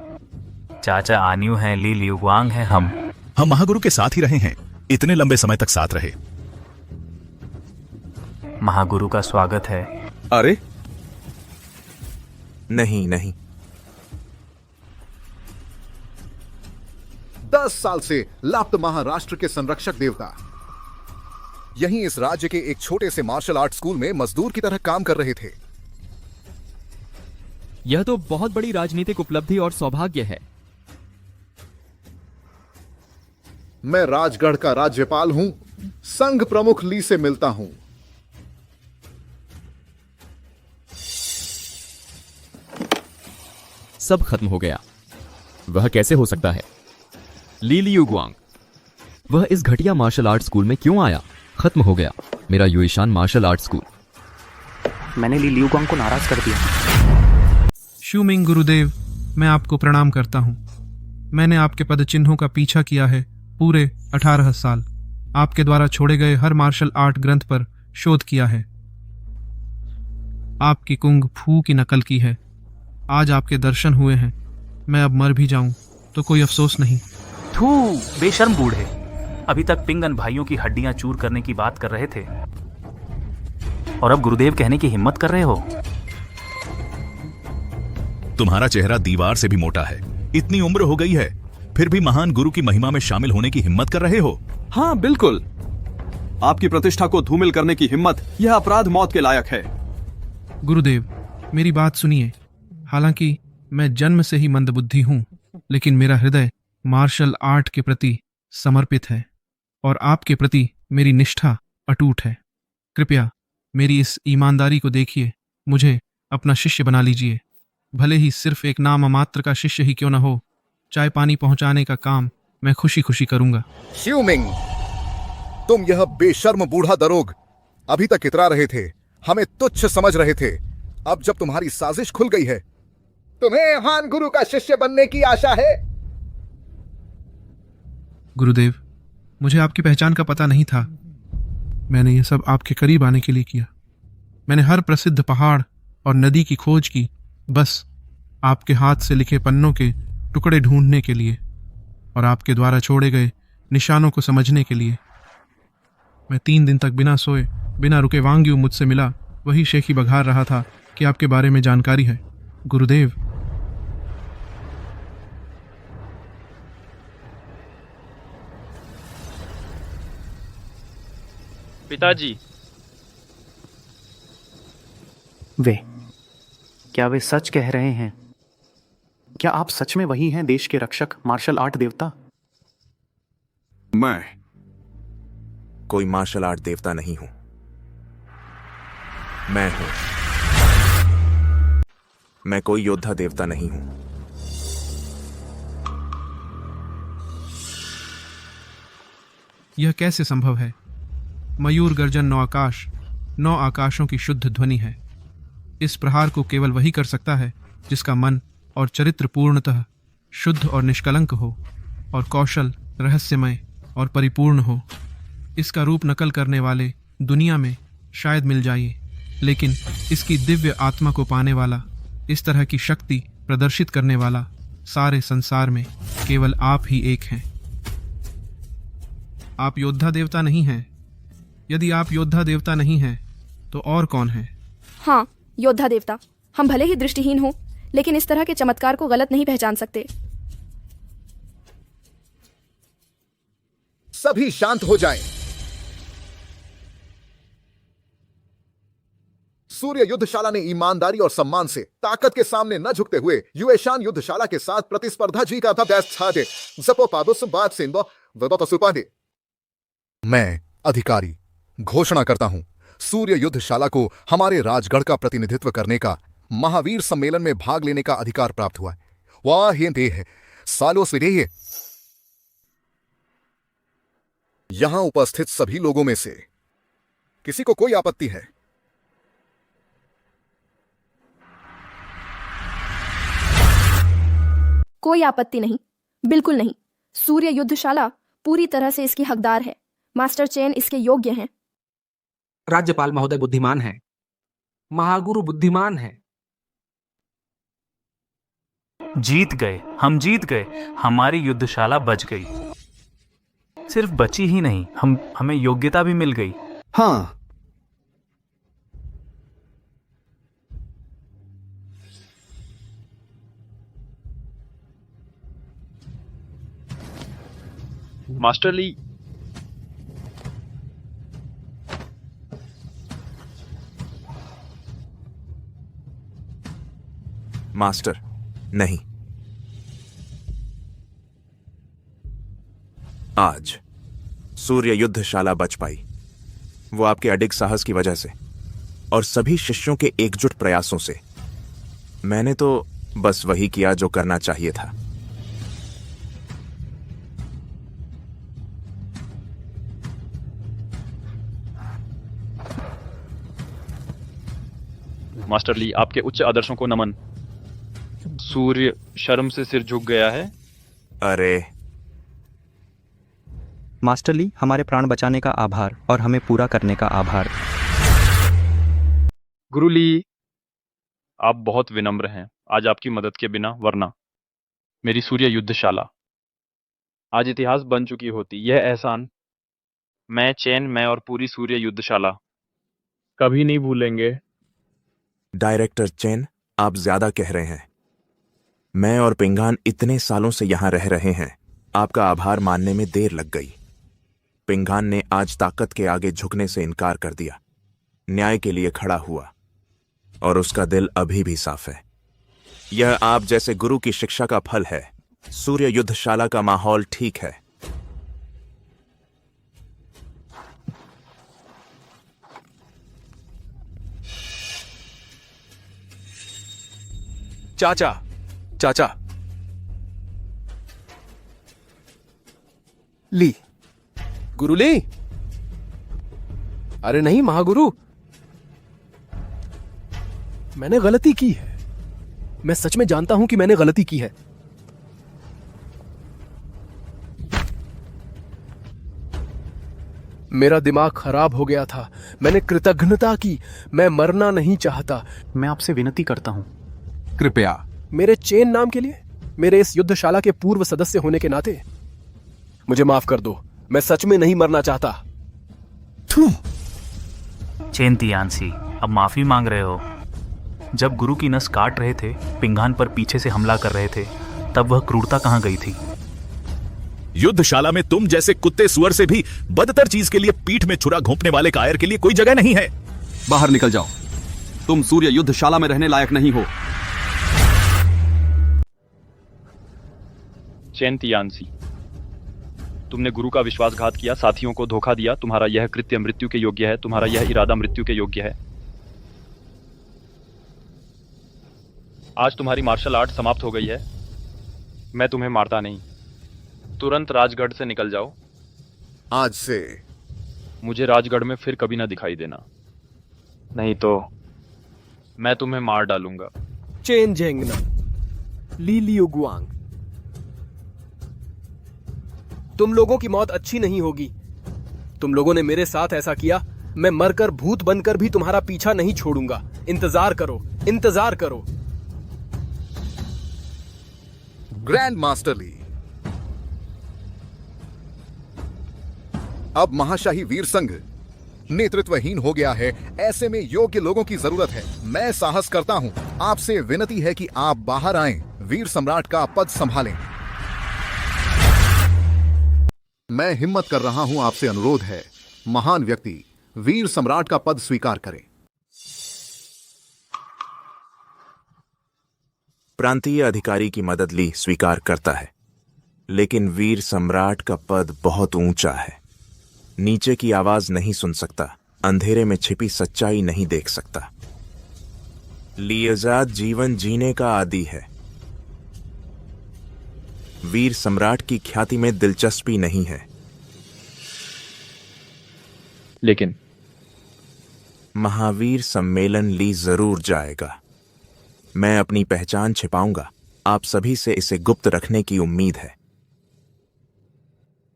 चाचा आन्यू हैं, ली लियुगवांग हैं हम महागुरु के साथ ही रहे हैं, इतने लंबे समय तक साथ रहे। महागुरु का स्वागत है। अरे नहीं नहीं, 10 साल से लाप्त महाराष्ट्र के संरक्षक देवता यहीं इस राज्य के एक छोटे से मार्शल आर्ट स्कूल में मजदूर की तरह काम कर रहे थे। यह तो बहुत बड़ी राजनीतिक उपलब्धि और सौभाग्य है। मैं राजगढ़ का राज्यपाल हूं, संघ प्रमुख ली से मिलता हूं। सब खत्म हो गया। वह कैसे हो सकता है? ली लियुगवांग, वह इस घटिया मार्शल आर्ट स्कूल में क्यों आया? खत्म हो गया मेरा युईशान मार्शल आर्ट स्कूल। मैंने ली लियुगवांग को नाराज कर दिया। शूमिंग गुरुदेव, मैं आपको प्रणाम करता हूं। मैंने आपके पद चिन्हों का पीछा किया है पूरे 18 साल। आपके द्वारा छोड़े गए हर मार्शल आर्ट ग्रंथ पर शोध किया है। आपकी कुंग फू की नकल की है। आज आपके दर्शन हुए हैं। मैं अब मर भी जाऊं तो कोई अफसोस नहीं। थू, बेशर्म बूढ़े, अभी तक पिंगन भाइयों की हड्डियां चूर करने की बात कर रहे थे और अब गुरुदेव कहने की हिम्मत कर रहे हो। तुम्हारा चेहरा दीवार से भी मोटा है। इतनी उम्र हो गई है, फिर भी महान गुरु की महिमा में शामिल होने की हिम्मत कर रहे हो। हाँ बिल्कुल, आपकी प्रतिष्ठा को धूमिल करने की हिम्मत, यह अपराध मौत के लायक है। गुरुदेव, मेरी बात सुनिए। हालांकि मैं जन्म से ही मंदबुद्धि हूं, लेकिन मेरा हृदय मार्शल आर्ट के प्रति समर्पित है और आपके प्रति मेरी निष्ठा अटूट है। कृपया मेरी इस ईमानदारी को देखिए, मुझे अपना शिष्य बना लीजिए। भले ही सिर्फ एक नाम मात्र का शिष्य ही क्यों न हो, चाय पानी पहुंचाने का काम मैं खुशी खुशी करूंगा। श्यूमिंग, तुम यह बेशर्म बूढ़ा दरोग अभी तक इतरा रहे थे, हमें तुच्छ समझ रहे थे। अब जब तुम्हारी साजिश खुल गई है, तुम्हें महान गुरु का शिष्य बनने की आशा है। गुरुदेव, मुझे आपकी पहचान का पता नहीं था। मैंने यह सब आपके करीब आने के लिए किया। मैंने हर प्रसिद्ध पहाड़ और नदी की खोज की, बस आपके हाथ से लिखे पन्नों के टुकड़े ढूंढने के लिए और आपके द्वारा छोड़े गए निशानों को समझने के लिए। मैं 3 दिन तक बिना सोए बिना रुके वांग्यू मुझसे मिला। वही शेखी बघार रहा था कि आपके बारे में जानकारी है। गुरुदेव, पिताजी, क्या वे सच कह रहे हैं? क्या आप सच में वही हैं, देश के रक्षक, मार्शल आर्ट देवता? मैं कोई मार्शल आर्ट देवता नहीं हूं। मैं कोई योद्धा देवता नहीं हूं। यह कैसे संभव है? मयूर गर्जन 9 आकाश, 9 आकाशों की शुद्ध ध्वनि है। इस प्रहार को केवल वही कर सकता है जिसका मन और चरित्र पूर्णतः शुद्ध और निष्कलंक हो और कौशल रहस्यमय और परिपूर्ण हो। इसका रूप नकल करने वाले दुनिया में शायद मिल जाइए, लेकिन इसकी दिव्य आत्मा को पाने वाला, इस तरह की शक्ति प्रदर्शित करने वाला सारे संसार में केवल आप ही एक हैं। आप योद्धा देवता नहीं हैं। यदि आप योद्धा देवता नहीं हैं तो और कौन है? हाँ, योद्धा देवता। हम भले ही दृष्टिहीन हों, लेकिन इस तरह के चमत्कार को गलत नहीं पहचान सकते। सभी शांत हो जाएं। सूर्य युद्धशाला ने ईमानदारी और सम्मान से ताकत के सामने न झुकते हुए युएशान युद्धशाला के साथ प्रतिस्पर्धा जी का था। मैं अधिकारी घोषणा करता हूं, सूर्य युद्धशाला को हमारे राजगढ़ का प्रतिनिधित्व करने का महावीर सम्मेलन में भाग लेने का अधिकार प्राप्त हुआ है। वाह, ये देह सालों से देह। यहां उपस्थित सभी लोगों में से किसी को कोई आपत्ति है? कोई आपत्ति नहीं, बिल्कुल नहीं। सूर्य युद्धशाला पूरी तरह से इसकी हकदार है। मास्टर चेन इसके योग्य हैं। राज्यपाल महोदय बुद्धिमान है, महागुरु बुद्धिमान है। जीत गए, हम जीत गए। हमारी युद्धशाला बच गई। सिर्फ बची ही नहीं, हमें योग्यता भी मिल गई। हाँ, मास्टर ली, मास्टर नहीं, आज सूर्य युद्धशाला बच पाई, वो आपके अडिग साहस की वजह से और सभी शिष्यों के एकजुट प्रयासों से। मैंने तो बस वही किया जो करना चाहिए था। मास्टर ली, आपके उच्च आदर्शों को नमन। सूर्य शर्म से सिर झुक गया है। अरे मास्टर ली, हमारे प्राण बचाने का आभार और हमें पूरा करने का आभार। गुरु ली, आप बहुत विनम्र हैं। आज आपकी मदद के बिना वरना मेरी सूर्य युद्धशाला आज इतिहास बन चुकी होती। यह एहसान मैं, चैन, मैं और पूरी सूर्य युद्धशाला कभी नहीं भूलेंगे। डायरेक्टर चेन, आप ज्यादा कह रहे हैं। मैं और पिंगान इतने सालों से यहां रह रहे हैं, आपका आभार मानने में देर लग गई। पिंगान ने आज ताकत के आगे झुकने से इनकार कर दिया, न्याय के लिए खड़ा हुआ और उसका दिल अभी भी साफ है। यह आप जैसे गुरु की शिक्षा का फल है। सूर्य युद्धशाला का माहौल ठीक है। चाचा, चाचा। ली, गुरु ली। अरे नहीं महागुरु, मैंने गलती की है। मैं सच में जानता हूं कि मैंने गलती की है। मेरा दिमाग खराब हो गया था। मैंने कृतज्ञता की। मैं मरना नहीं चाहता। मैं आपसे विनती करता हूं, कृपया मेरे चेन नाम के लिए, मेरे इस युद्धशाला के पूर्व सदस्य होने के नाते मुझे माफ कर दो। मैं सच में नहीं मरना चाहता। चेन तियानसी, अब माफी मांग रहे हो। जब गुरु की नस काट रहे थे, पिंगान पर पीछे से हमला कर रहे थे, तब वह क्रूरता कहां गई थी? युद्धशाला में तुम जैसे कुत्ते सुअर से भी बदतर चीज के लिए पीठ में छुरा घोंपने वाले कायर के लिए कोई जगह नहीं है। बाहर निकल जाओ। तुम सूर्य युद्धशाला में रहने लायक नहीं हो। चैन तियानसी, तुमने गुरु का विश्वासघात किया, साथियों को धोखा दिया। तुम्हारा यह कृत्य मृत्यु के योग्य है। तुम्हारा यह इरादा मृत्यु के योग्य है। आज तुम्हारी मार्शल आर्ट समाप्त हो गई है। मैं तुम्हें मारता नहीं। तुरंत राजगढ़ से निकल जाओ। आज से मुझे राजगढ़ में फिर कभी ना दिखाई देना, नहीं तो मैं तुम्हें मार डालूंगा। चेन जेंगना, ली लियुगुआंग, तुम लोगों की मौत अच्छी नहीं होगी। तुम लोगों ने मेरे साथ ऐसा किया। मैं मरकर भूत बनकर भी तुम्हारा पीछा नहीं छोड़ूंगा। इंतजार करो, इंतजार करो। ग्रैंड मास्टर ली, अब महाशाही वीर संघ नेतृत्वहीन हो गया है। ऐसे में योग्य लोगों की जरूरत है। मैं साहस करता हूं, आपसे विनती है कि आप बाहर आएं, वीर सम्राट का पद संभालें। मैं हिम्मत कर रहा हूं, आपसे अनुरोध है, महान व्यक्ति वीर सम्राट का पद स्वीकार करें। प्रांतीय अधिकारी की मदद ली स्वीकार करता है, लेकिन वीर सम्राट का पद बहुत ऊंचा है। नीचे की आवाज नहीं सुन सकता, अंधेरे में छिपी सच्चाई नहीं देख सकता। लियाजाद जीवन जीने का आदी है। वीर सम्राट की ख्याति में दिलचस्पी नहीं है। लेकिन महावीर सम्मेलन ली जरूर जाएगा। मैं अपनी पहचान छिपाऊंगा। आप सभी से इसे गुप्त रखने की उम्मीद है।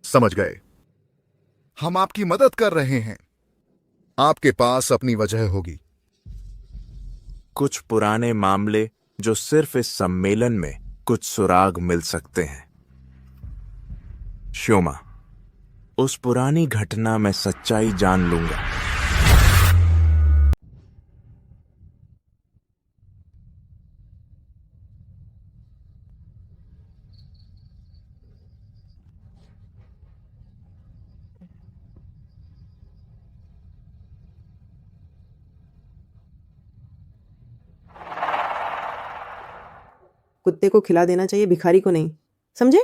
समझ गए। हम आपकी मदद कर रहे हैं। आपके पास अपनी वजह होगी। कुछ पुराने मामले जो सिर्फ इस सम्मेलन में कुछ सुराग मिल सकते हैं। श्योमा, उस पुरानी घटना में सच्चाई जान लूंगा। कुत्ते को खिला देना चाहिए, भिखारी को नहीं, समझे?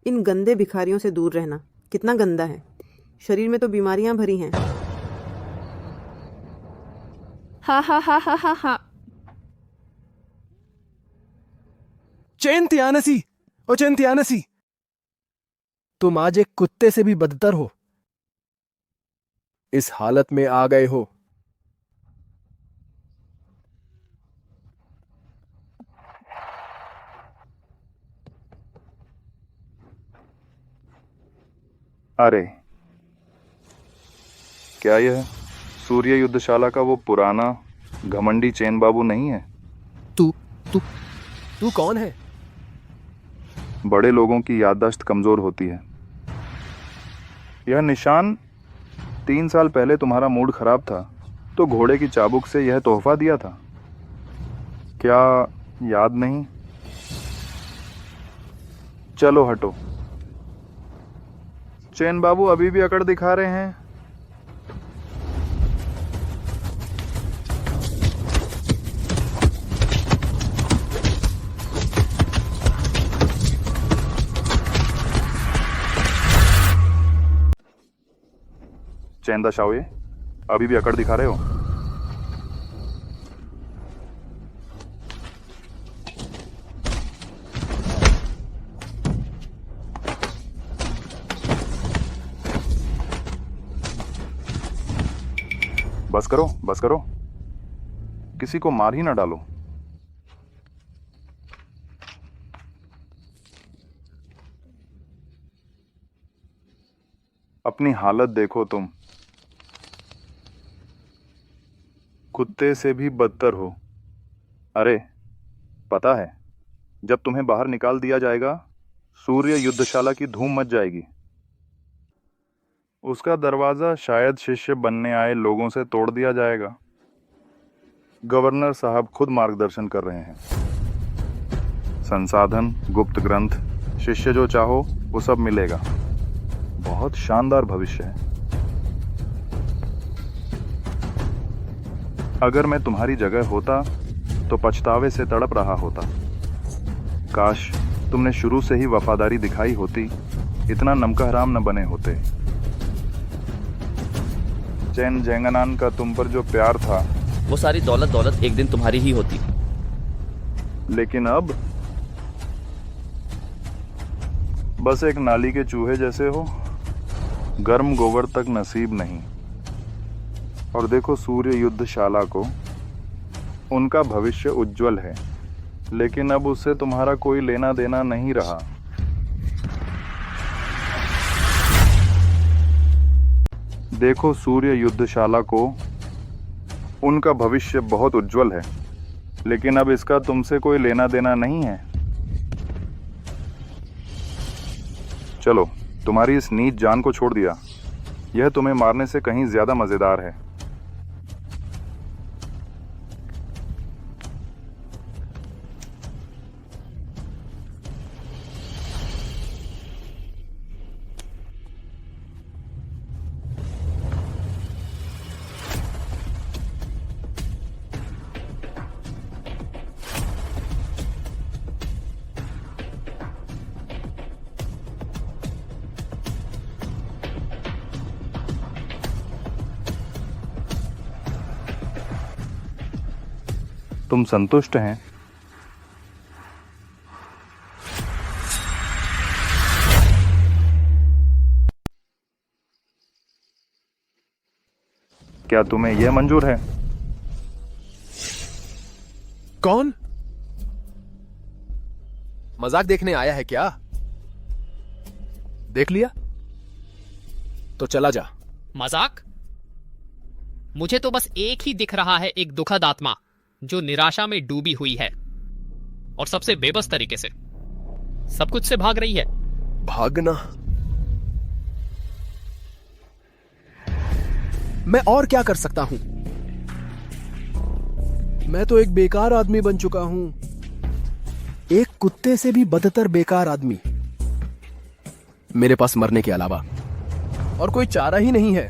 इन गंदे भिखारियों से दूर रहना। कितना गंदा है, शरीर में तो बीमारियां भरी हैं। हा हा हा हा हा हा। चैंतियानसी, ओ चैंतियानसी, तुम आज एक कुत्ते से भी बदतर हो। इस हालत में आ गए हो। अरे क्या यह सूर्य युद्धशाला का वो पुराना घमंडी चैन बाबू नहीं है? तू कौन है? बड़े लोगों की याददाश्त कमजोर होती है। यह निशान 3 साल पहले तुम्हारा मूड खराब था तो घोड़े की चाबुक से यह तोहफा दिया था, क्या याद नहीं? चलो हटो। चैन बाबू अभी भी अकड़ दिखा रहे हैं। चैन दशाओये, अभी भी अकड़ दिखा रहे हो? बस करो, बस करो, किसी को मार ही ना डालो। अपनी हालत देखो तुम, कुत्ते से भी बदतर हो। अरे पता है, जब तुम्हें बाहर निकाल दिया जाएगा सूर्य युद्धशाला की धूम मच जाएगी। उसका दरवाजा शायद शिष्य बनने आए लोगों से तोड़ दिया जाएगा। गवर्नर साहब खुद मार्गदर्शन कर रहे हैं। संसाधन, गुप्त ग्रंथ, शिष्य जो चाहो वो सब मिलेगा। बहुत शानदार भविष्य है। अगर मैं तुम्हारी जगह होता तो पछतावे से तड़प रहा होता। काश तुमने शुरू से ही वफादारी दिखाई होती, इतना नमकहराम न बने होते। चैन जेंगनान का तुम पर जो प्यार था, वो सारी दौलत एक दिन तुम्हारी ही होती। लेकिन अब बस एक नाली के चूहे जैसे हो, गर्म गोबर तक नसीब नहीं। और देखो सूर्य युद्धशाला को, उनका भविष्य उज्जवल है, लेकिन अब उससे तुम्हारा कोई लेना देना नहीं रहा। देखो सूर्य युद्धशाला को, उनका भविष्य बहुत उज्जवल है, लेकिन अब इसका तुमसे कोई लेना देना नहीं है। चलो, तुम्हारी इस नीच जान को छोड़ दिया। यह तुम्हें मारने से कहीं ज्यादा मजेदार है। तुम संतुष्ट हैं? क्या तुम्हें यह मंजूर है? कौन? मजाक देखने आया है क्या? देख लिया तो चला जा। मजाक? मुझे तो बस एक ही दिख रहा है, एक दुखद आत्मा जो निराशा में डूबी हुई है और सबसे बेबस तरीके से सब कुछ से भाग रही है। भागना? मैं और क्या कर सकता हूं? मैं तो एक बेकार आदमी बन चुका हूं, एक कुत्ते से भी बदतर बेकार आदमी। मेरे पास मरने के अलावा और कोई चारा ही नहीं है।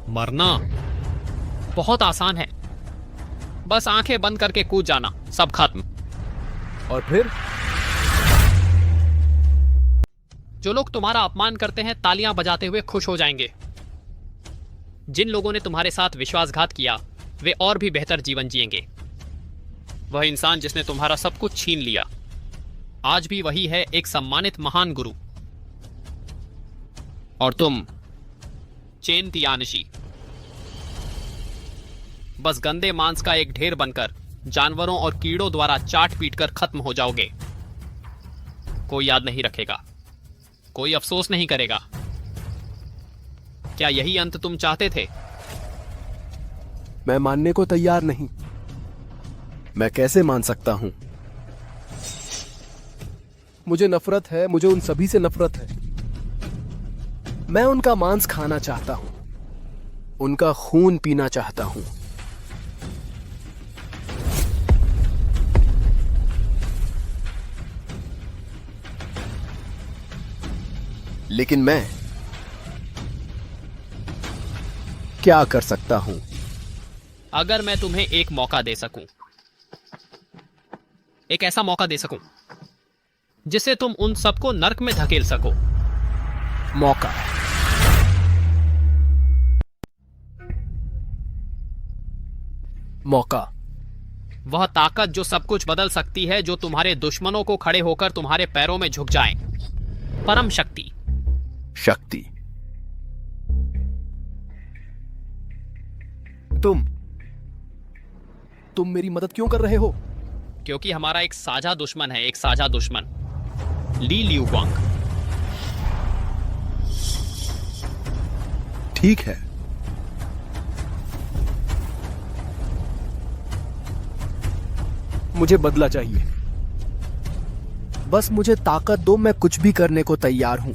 मरना बहुत आसान है, बस आंखें बंद करके कूद जाना, सब खत्म। और फिर जो लोग तुम्हारा अपमान करते हैं तालियां बजाते हुए खुश हो जाएंगे। जिन लोगों ने तुम्हारे साथ विश्वासघात किया वे और भी बेहतर जीवन जिएंगे। वह इंसान जिसने तुम्हारा सब कुछ छीन लिया आज भी वही है, एक सम्मानित महान गुरु। और तुम चेन तियानशी बस गंदे मांस का एक ढेर बनकर जानवरों और कीड़ों द्वारा चाट पीट कर खत्म हो जाओगे। कोई याद नहीं रखेगा, कोई अफसोस नहीं करेगा। क्या यही अंत तुम चाहते थे? मैं मानने को तैयार नहीं। मैं कैसे मान सकता हूं? मुझे नफरत है, मुझे उन सभी से नफरत है। मैं उनका मांस खाना चाहता हूं, उनका खून पीना चाहता हूं। लेकिन मैं क्या कर सकता हूं? अगर मैं तुम्हें एक मौका दे सकूं, एक ऐसा मौका दे सकूं जिससे तुम उन सबको नर्क में धकेल सको। मौका? मौका वह ताकत जो सब कुछ बदल सकती है, जो तुम्हारे दुश्मनों को खड़े होकर तुम्हारे पैरों में झुक जाए। परम शक्ति। शक्ति? तुम मेरी मदद क्यों कर रहे हो? क्योंकि हमारा एक साझा दुश्मन है, एक साझा दुश्मन, ली लियुग्वांग। ठीक है, मुझे बदला चाहिए। बस मुझे ताकत दो, मैं कुछ भी करने को तैयार हूं।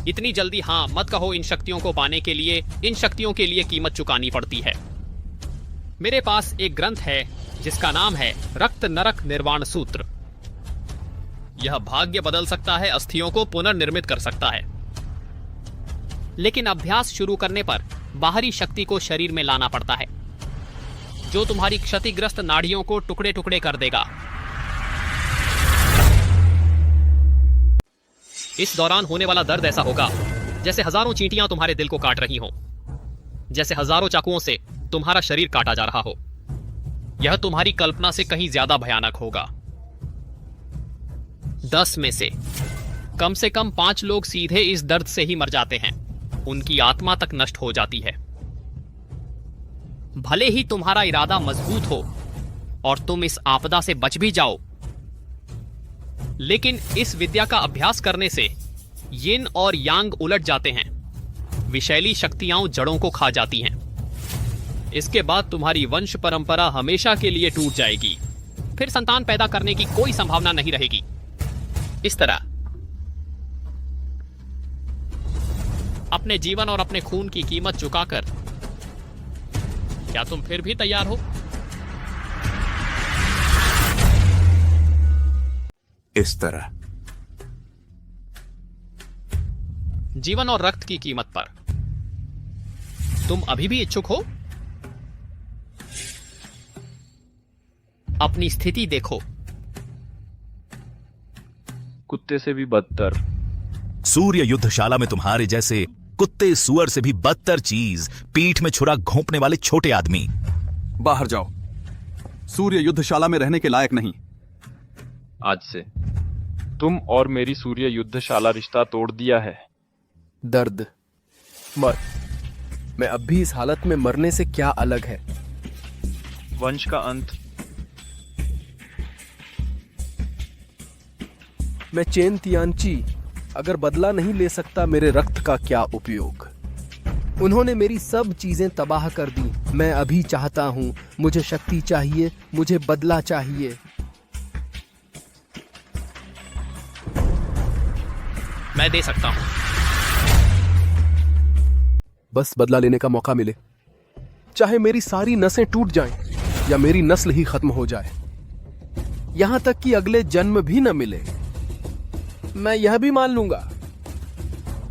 इतनी जल्दी हां मत कहो। इन शक्तियों को पाने के लिए, इन शक्तियों के लिए कीमत चुकानी पड़ती है। मेरे पास एक ग्रंथ है जिसका नाम है रक्त नरक निर्वाण सूत्र। यह भाग्य बदल सकता है, अस्थियों को पुनर्निर्मित कर सकता है। लेकिन अभ्यास शुरू करने पर बाहरी शक्ति को शरीर में लाना पड़ता है, जो तुम्हारी क्षतिग्रस्त नाड़ियों को टुकड़े टुकड़े कर देगा। इस दौरान होने वाला दर्द ऐसा होगा जैसे हजारों चींटियां तुम्हारे दिल को काट रही हों, जैसे हजारों चाकुओं से तुम्हारा शरीर काटा जा रहा हो। यह तुम्हारी कल्पना से कहीं ज्यादा भयानक होगा। 10 में से कम 5 लोग सीधे इस दर्द से ही मर जाते हैं। उनकी आत्मा तक नष्ट हो जाती है। भले ही तुम्हारा इरादा मजबूत हो और तुम इस आपदा से बच भी जाओ, लेकिन इस विद्या का अभ्यास करने से यिन और यांग उलट जाते हैं। विषैली शक्तियां जड़ों को खा जाती हैं। इसके बाद तुम्हारी वंश परंपरा हमेशा के लिए टूट जाएगी। फिर संतान पैदा करने की कोई संभावना नहीं रहेगी। इस तरह अपने जीवन और अपने खून की कीमत चुकाकर क्या तुम फिर भी तैयार हो? इस तरह जीवन और रक्त की कीमत पर तुम अभी भी इच्छुक हो? अपनी स्थिति देखो। कुत्ते से भी बदतर। सूर्य युद्धशाला में तुम्हारे जैसे कुत्ते सुअर से भी बदतर चीज, पीठ में छुरा घोंपने वाले छोटे आदमी। बाहर जाओ। सूर्य युद्धशाला में रहने के लायक नहीं। आज से तुम और मेरी सूर्य युद्धशाला रिश्ता तोड़ दिया है। दर्द, मर। मैं अब भी इस हालत में मरने से क्या अलग है? वंश का अंत। मैं चेन तियानची अगर बदला नहीं ले सकता, मेरे रक्त का क्या उपयोग? उन्होंने मेरी सब चीजें तबाह कर दी। मैं अभी चाहता हूं, मुझे शक्ति चाहिए, मुझे बदला चाहिए। मैं दे सकता हूं। बस बदला लेने का मौका मिले, चाहे मेरी सारी नसें टूट जाएं या मेरी नस्ल ही खत्म हो जाए, यहां तक कि अगले जन्म भी न मिले, मैं यह भी मान लूंगा।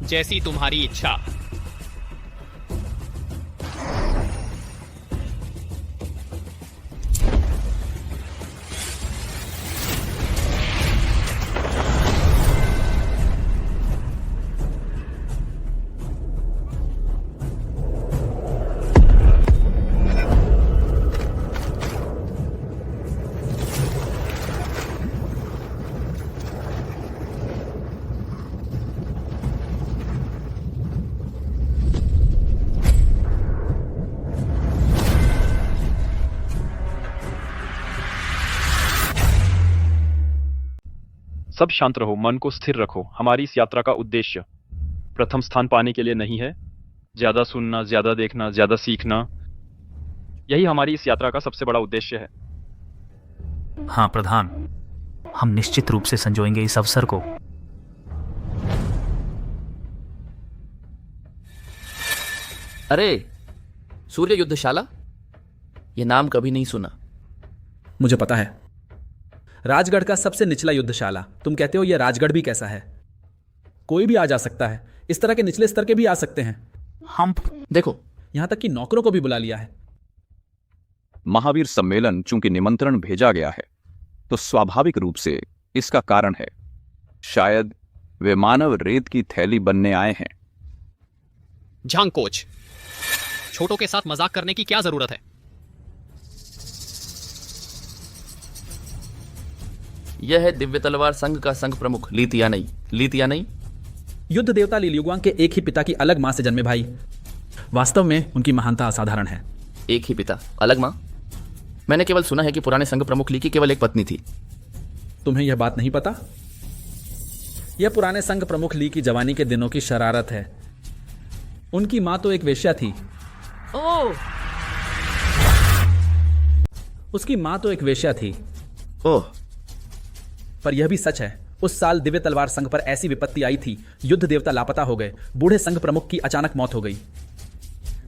जैसी तुम्हारी इच्छा। सब शांत रहो, मन को स्थिर रखो। हमारी इस यात्रा का उद्देश्य प्रथम स्थान पाने के लिए नहीं है। ज्यादा सुनना, ज्यादा देखना, ज्यादा सीखना, यही हमारी इस यात्रा का सबसे बड़ा उद्देश्य है। हाँ प्रधान, हम निश्चित रूप से संजोएंगे इस अवसर को। अरे, सूर्य युद्धशाला, ये नाम कभी नहीं सुना। मुझे पता है, राजगढ़ का सबसे निचला युद्धशाला। तुम कहते हो यह राजगढ़ भी कैसा है? कोई भी आ जा सकता है। इस तरह के निचले स्तर के भी आ सकते हैं। हम देखो, यहां तक कि नौकरों को भी बुला लिया है। महावीर सम्मेलन चूंकि निमंत्रण भेजा गया है, तो स्वाभाविक रूप से इसका कारण है। शायद वे मानव रेत की थैली बनने आए हैं। झांग कोच, छोटों के साथ मजाक करने की क्या जरूरत है? यह है दिव्य तलवार संघ का संघ प्रमुख ली तियानई। ली तियानई युद्ध देवता ली लियुआंग के एक ही पिता की अलग मां से जन्मे भाई। वास्तव में उनकी महानता असाधारण है। एक ही पिता, अलग मां? मैंने केवल सुना है कि पुराने संघ प्रमुख ली की केवल एक पत्नी थी। तुम्हें यह बात नहीं पता? यह पुराने संघ प्रमुख ली की जवानी के दिनों की शरारत है। उनकी मां तो एक वेश्या थी। ओह, उसकी मां तो एक वेश्या थी। ओह, पर यह भी सच है, उस साल दिव्य तलवार संघ पर ऐसी विपत्ति आई थी, युद्ध देवता लापता हो गए। बूढ़े संघ प्रमुख की अचानक मौत हो गई।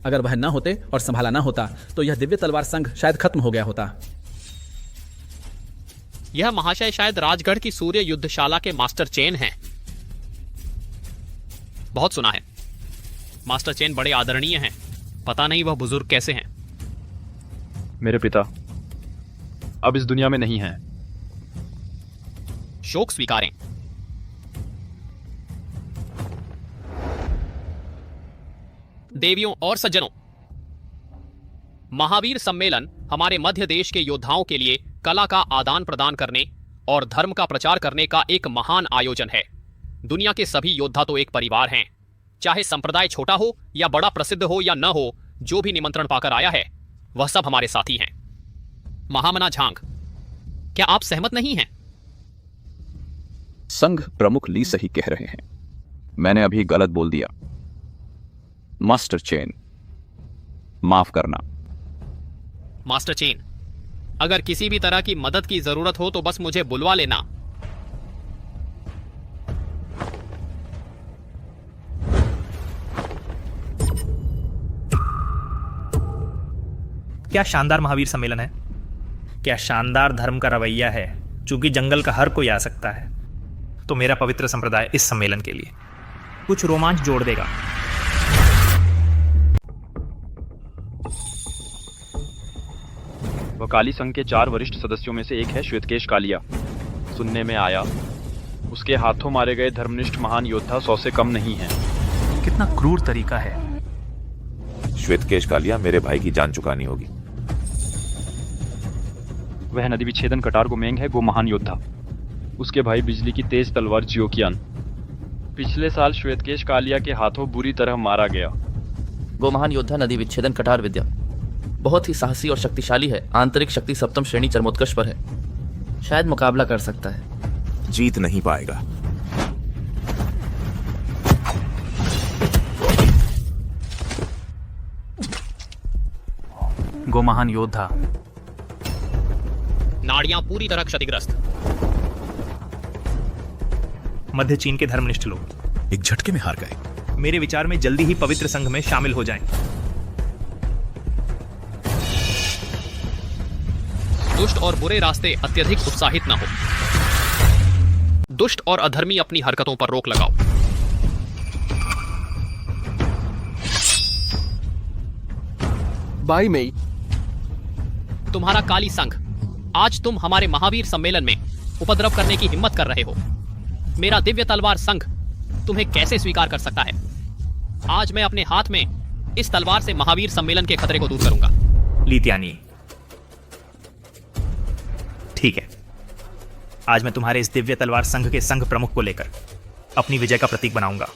अगर वह न होते और संभाला न होता तो यह दिव्य तलवार संघ शायद खत्म हो गया होता। यह महाशय शायद राजगढ़ की सूर्य युद्धशाला के मास्टर चेन हैं। बहुत सुना है, मास्टर चेन बड़े आदरणीय हैं। पता नहीं वह बुजुर्ग कैसे हैं। मेरे पिता अब इस दुनिया में नहीं हैं। शोक स्वीकारें। देवियों और सज्जनों, महावीर सम्मेलन हमारे मध्य देश के योद्धाओं के लिए कला का आदान प्रदान करने और धर्म का प्रचार करने का एक महान आयोजन है। दुनिया के सभी योद्धा तो एक परिवार हैं। चाहे संप्रदाय छोटा हो या बड़ा, प्रसिद्ध हो या न हो, जो भी निमंत्रण पाकर आया है वह सब हमारे साथी हैं। महामना झांग, क्या आप सहमत नहीं हैं? संघ प्रमुख ली सही कह रहे हैं। मैंने अभी गलत बोल दिया। मास्टर चेन, माफ करना। मास्टर चेन, अगर किसी भी तरह की मदद की जरूरत हो तो बस मुझे बुलवा लेना। क्या शानदार महावीर सम्मेलन है! क्या शानदार धर्म का रवैया है। चूंकि जंगल का हर कोई आ सकता है, तो मेरा पवित्र संप्रदाय इस सम्मेलन के लिए कुछ रोमांच जोड़ देगा। वह काली संघ के 4 वरिष्ठ सदस्यों में से एक है श्वेतकेश कालिया। सुनने में आया उसके हाथों मारे गए धर्मनिष्ठ महान योद्धा 100 से कम नहीं हैं। कितना क्रूर तरीका है। श्वेतकेश कालिया मेरे भाई की जान चुकानी होगी। वह नदी विच्छेदन कटार गोमेंग है, वो महान योद्धा। उसके भाई बिजली की तेज तलवार जियोकियान पिछले साल श्वेतकेश कालिया के हाथों बुरी तरह मारा गया। वो महान योद्धा नदी विच्छेदन कटार विद्या बहुत ही साहसी और शक्तिशाली है। आंतरिक शक्ति सप्तम श्रेणी चरमोत्कर्ष पर है, शायद मुकाबला कर सकता है। जीत नहीं पाएगा। गो महान योद्धा। नाड़ियां पूरी तरह क्षतिग्रस्त। मध्य चीन के धर्मनिष्ठ लोग एक झटके में हार गए। मेरे विचार में जल्दी ही पवित्र संघ में शामिल हो जाएं। दुष्ट और बुरे रास्ते अत्यधिक उत्साहित न हो। दुष्ट और अधर्मी अपनी हरकतों पर रोक लगाओ। बाई मई। तुम्हारा काली संघ, आज तुम हमारे महावीर सम्मेलन में उपद्रव करने की हिम्मत कर रहे हो। मेरा दिव्य तलवार संघ तुम्हें कैसे स्वीकार कर सकता है? आज मैं अपने हाथ में इस तलवार से महावीर सम्मेलन के खतरे को दूर करूंगा। लीत्यानी, ठीक है, आज मैं तुम्हारे इस दिव्य तलवार संघ के संघ प्रमुख को लेकर अपनी विजय का प्रतीक बनाऊंगा।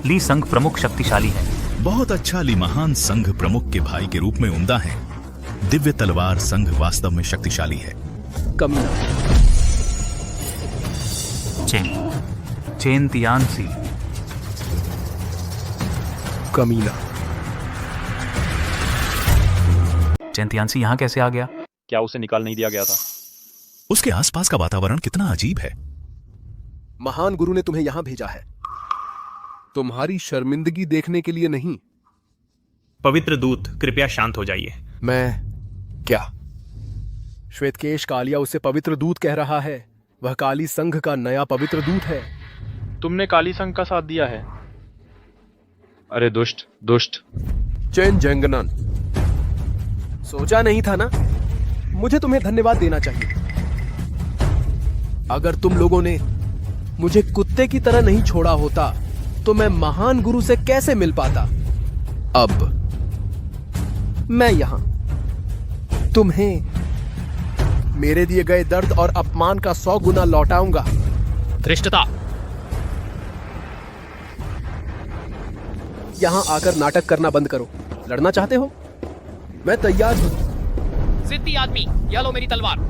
ली संघ प्रमुख शक्तिशाली है। बहुत अच्छा। ली महान संघ प्रमुख के भाई के रूप में उम्दा है। दिव्य तलवार संघ वास्तव में शक्तिशाली है। कमीना। चेन तियानसी। कमीना। चेन तियानसी यहां कैसे आ गया? क्या उसे निकाल नहीं दिया गया था? उसके आसपास का वातावरण कितना अजीब है। महान गुरु ने तुम्हें यहां भेजा है, तुम्हारी शर्मिंदगी देखने के लिए नहीं। पवित्र दूत, कृपया शांत हो जाइए। मैं क्या? श्वेतकेश कालिया उसे पवित्र दूत कह रहा है। वह काली संघ का नया पवित्र दूत है। तुमने काली संघ का साथ दिया है। अरे दुष्ट दुष्ट। चेन जेंगनन, सोचा नहीं था ना? मुझे तुम्हें धन्यवाद देना चाहिए। अगर तुम लोगों ने मुझे कुत्ते की तरह नहीं छोड़ा होता तो मैं महान गुरु से कैसे मिल पाता। अब मैं यहां तुम्हें मेरे दिए गए दर्द और अपमान का 100 गुना लौटाऊंगा। धृष्टता। यहां आकर नाटक करना बंद करो। लड़ना चाहते हो? मैं तैयार हूं। जिद्दी आदमी, यह लो मेरी तलवार।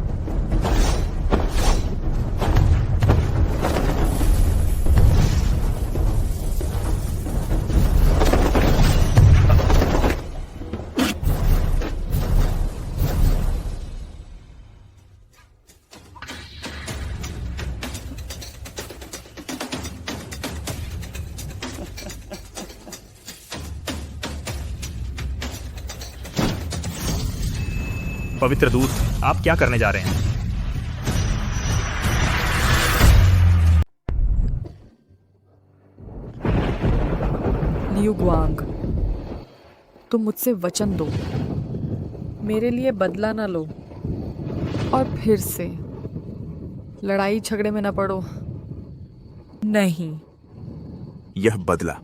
पवित्र दूत, आप क्या करने जा रहे हैं? लियू गुआंग, तुम मुझसे वचन दो, मेरे लिए बदला ना लो और फिर से लड़ाई झगड़े में न पड़ो। नहीं। यह बदला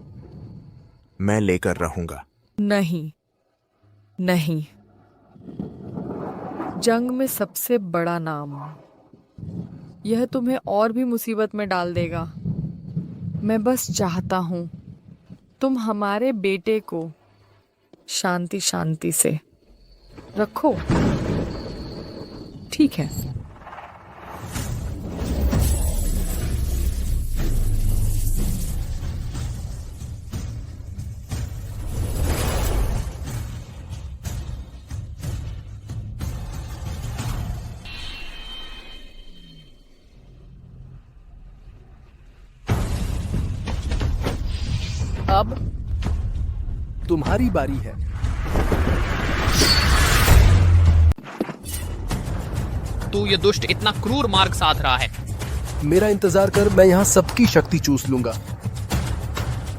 मैं लेकर रहूंगा। नहीं नहीं, जंग में सबसे बड़ा नाम, यह तुम्हें और भी मुसीबत में डाल देगा। मैं बस चाहता हूं तुम हमारे बेटे को शांति शांति से रखो। ठीक है? अब तुम्हारी बारी है। तू ये दुष्ट इतना क्रूर मार्ग साध रहा है। मेरा इंतजार कर, मैं यहां सबकी शक्ति चूस लूंगा।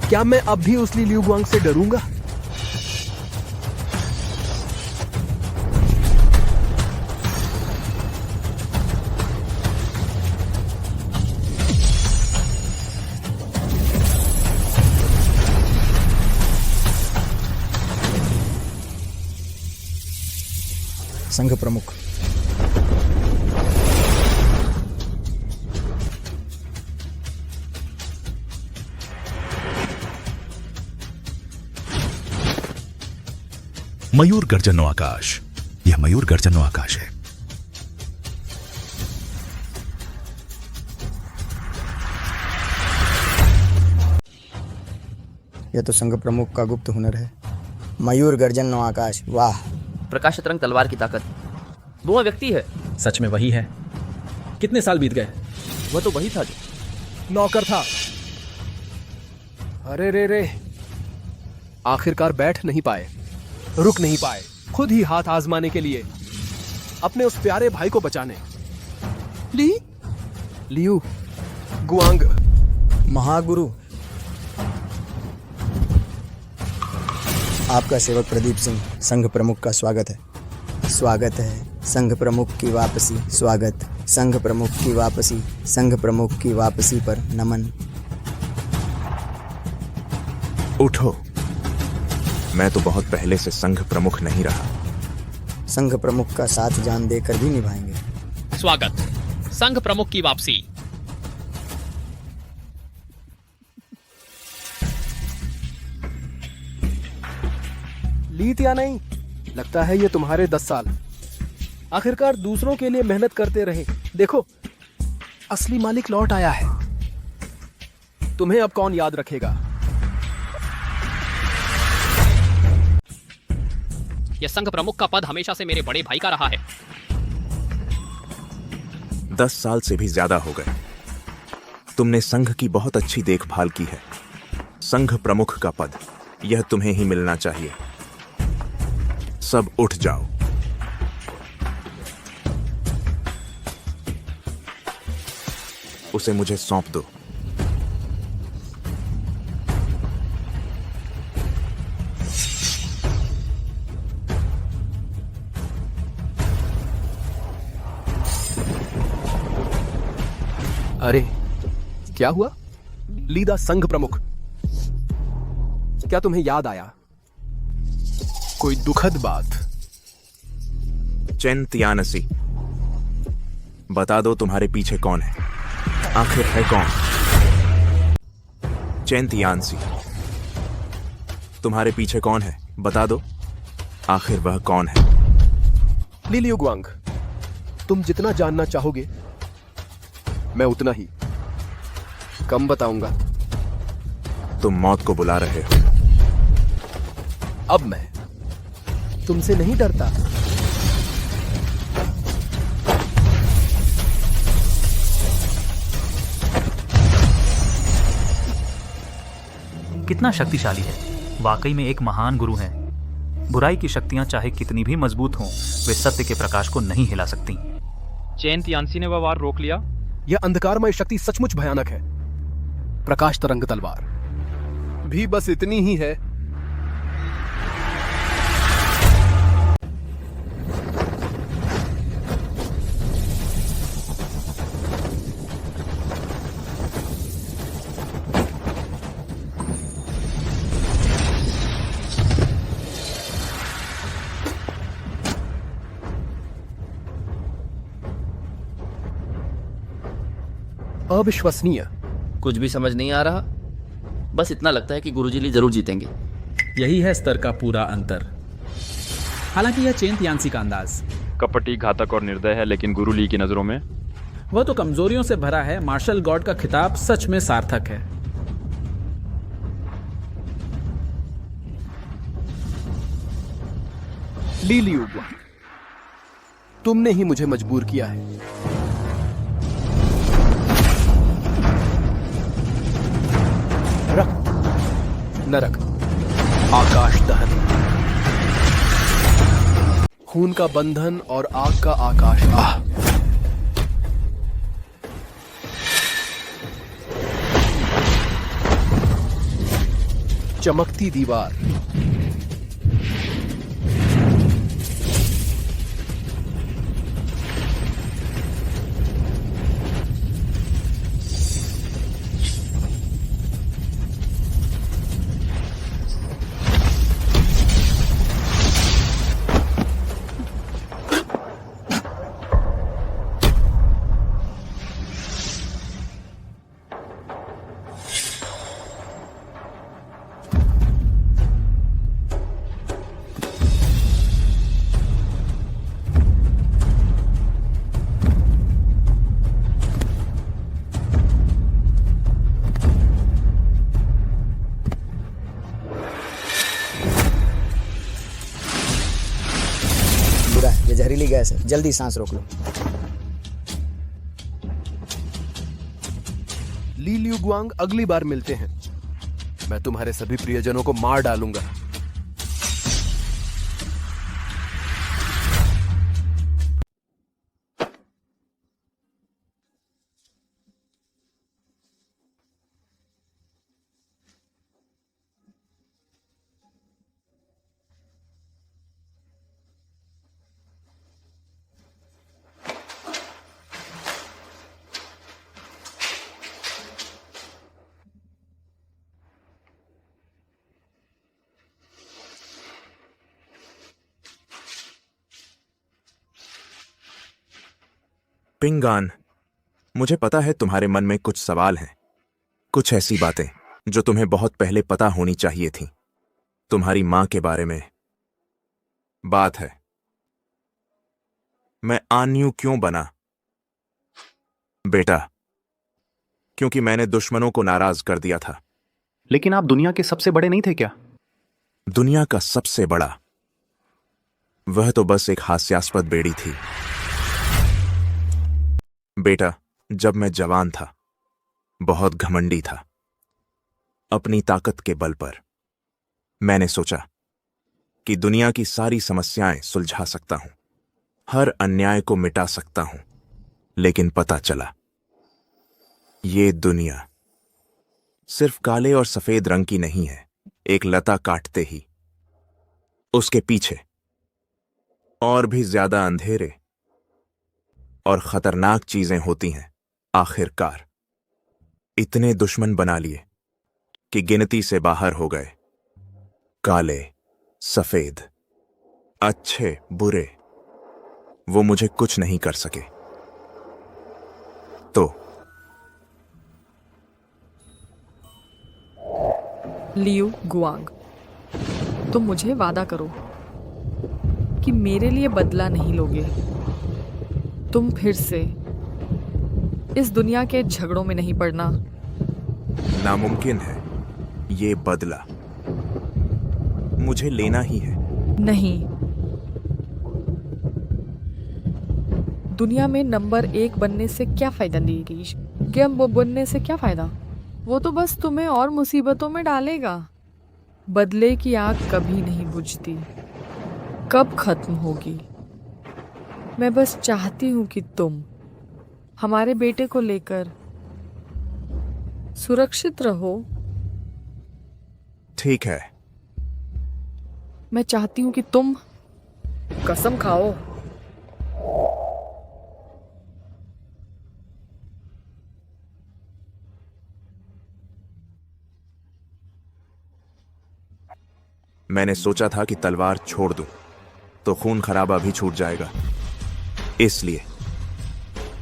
क्या मैं अब भी उस लियू गुआंग से डरूंगा? संघ प्रमुख। मयूर गर्जनो आकाश, यह मयूर गर्जनो आकाश है। यह तो संघ प्रमुख का गुप्त हुनर है। मयूर गर्जनो आकाश, वाह। प्रकाश तरंग तलवार की ताकत, वो व्यक्ति है। सच में वही है। कितने साल बीत गए? वह तो वही था जो नौकर था। अरे रे रे, आखिरकार बैठ नहीं पाए, रुक नहीं पाए, खुद ही हाथ आजमाने के लिए, अपने उस प्यारे भाई को बचाने। लियू गुआंग। महागुरु, आपका सेवक प्रदीप सिंह संघ प्रमुख का स्वागत है। स्वागत है संघ प्रमुख की वापसी, स्वागत संघ प्रमुख की वापसी, संघ प्रमुख की वापसी पर नमन। उठो, मैं तो बहुत पहले से संघ प्रमुख नहीं रहा। संघ प्रमुख का साथ जान देकर भी निभाएंगे। स्वागत संघ प्रमुख की वापसी। लीत या नहीं, लगता है ये तुम्हारे 10 साल। आखिरकार दूसरों के लिए मेहनत करते रहे। देखो, असली मालिक लौट आया है। तुम्हें अब कौन याद रखेगा? यह संघ प्रमुख का पद हमेशा से मेरे बड़े भाई का रहा है। 10 साल से भी ज्यादा हो गए। तुमने संघ की बहुत अच्छी देखभाल की है। संघ प्रमुख का पद, यह तुम्हें ही मिलना चाहिए। सब उठ जाओ। उसे मुझे सौंप दो। अरे क्या हुआ? लीदा संघ प्रमुख, क्या तुम्हें याद आया कोई दुखद बात? चेन तियानसी, बता दो तुम्हारे पीछे कौन है? आखिर है कौन? चेन तियानसी, तुम्हारे पीछे कौन है? बता दो, आखिर वह कौन है? लिलियो गुआंग, तुम जितना जानना चाहोगे मैं उतना ही कम बताऊंगा। तुम मौत को बुला रहे हो। अब मैं तुमसे नहीं डरता। कितना शक्तिशाली है, वाकई में एक महान गुरु हैं। बुराई की शक्तियां चाहे कितनी भी मजबूत हों, वे सत्य के प्रकाश को नहीं हिला सकती। चेन तियानसी ने वह वार रोक लिया। यह अंधकारमय शक्ति सचमुच भयानक है। प्रकाश तरंग तलवार भी बस इतनी ही है। अविश्वसनीय। कुछ भी समझ नहीं आ रहा। बस इतना लगता है कि गुरुजी ली जरूर जीतेंगे। यही है स्तर का पूरा अंतर। हालांकि यह चेन तियानसी का अंदाज कपटी, घातक और निर्दय है, लेकिन गुरु ली की नजरों में वह तो कमजोरियों से भरा है। मार्शल गॉड का खिताब सच में सार्थक है। लिलियो गुआंग, तुमने ही मुझे मजबूर किया है। रक्त, नरक, आकाश दहन, खून का बंधन और आग का आकाश। चमकती दीवार, गैस है, जल्दी सांस रोक लो। ली लियुगुआंग, अगली बार मिलते हैं मैं तुम्हारे सभी प्रियजनों को मार डालूंगा। पिंगान, मुझे पता है तुम्हारे मन में कुछ सवाल हैं, कुछ ऐसी बातें जो तुम्हें बहुत पहले पता होनी चाहिए थी। तुम्हारी मां के बारे में बात है। मैं आन्यू क्यों बना? बेटा, क्योंकि मैंने दुश्मनों को नाराज कर दिया था। लेकिन आप दुनिया के सबसे बड़े नहीं थे क्या? दुनिया का सबसे बड़ा, वह तो बस एक हास्यास्पद बेड़ी थी। बेटा, जब मैं जवान था, बहुत घमंडी था। अपनी ताकत के बल पर मैंने सोचा कि दुनिया की सारी समस्याएं सुलझा सकता हूं, हर अन्याय को मिटा सकता हूं। लेकिन पता चला, ये दुनिया सिर्फ काले और सफेद रंग की नहीं है। एक लता काटते ही उसके पीछे और भी ज्यादा अंधेरे और खतरनाक चीजें होती हैं। आखिरकार इतने दुश्मन बना लिए कि गिनती से बाहर हो गए। काले, सफेद, अच्छे, बुरे, वो मुझे कुछ नहीं कर सके। तो लियू गुआंग, तुम मुझे वादा करो कि मेरे लिए बदला नहीं लोगे। तुम फिर से इस दुनिया के झगड़ों में नहीं पड़ना। नामुमकिन है ये बदला, मुझे लेना ही है। नहीं, दुनिया में नंबर 1 बनने से क्या फायदा नीरीश? गेम बनने से क्या फायदा? वो तो बस तुम्हें और मुसीबतों में डालेगा। बदले की आग कभी नहीं बुझती, कब खत्म होगी? मैं बस चाहती हूं कि तुम हमारे बेटे को लेकर सुरक्षित रहो। ठीक है। मैं चाहती हूं कि तुम कसम खाओ। मैंने सोचा था कि तलवार छोड़ दूं तो खून खराबा भी छूट जाएगा, इसलिए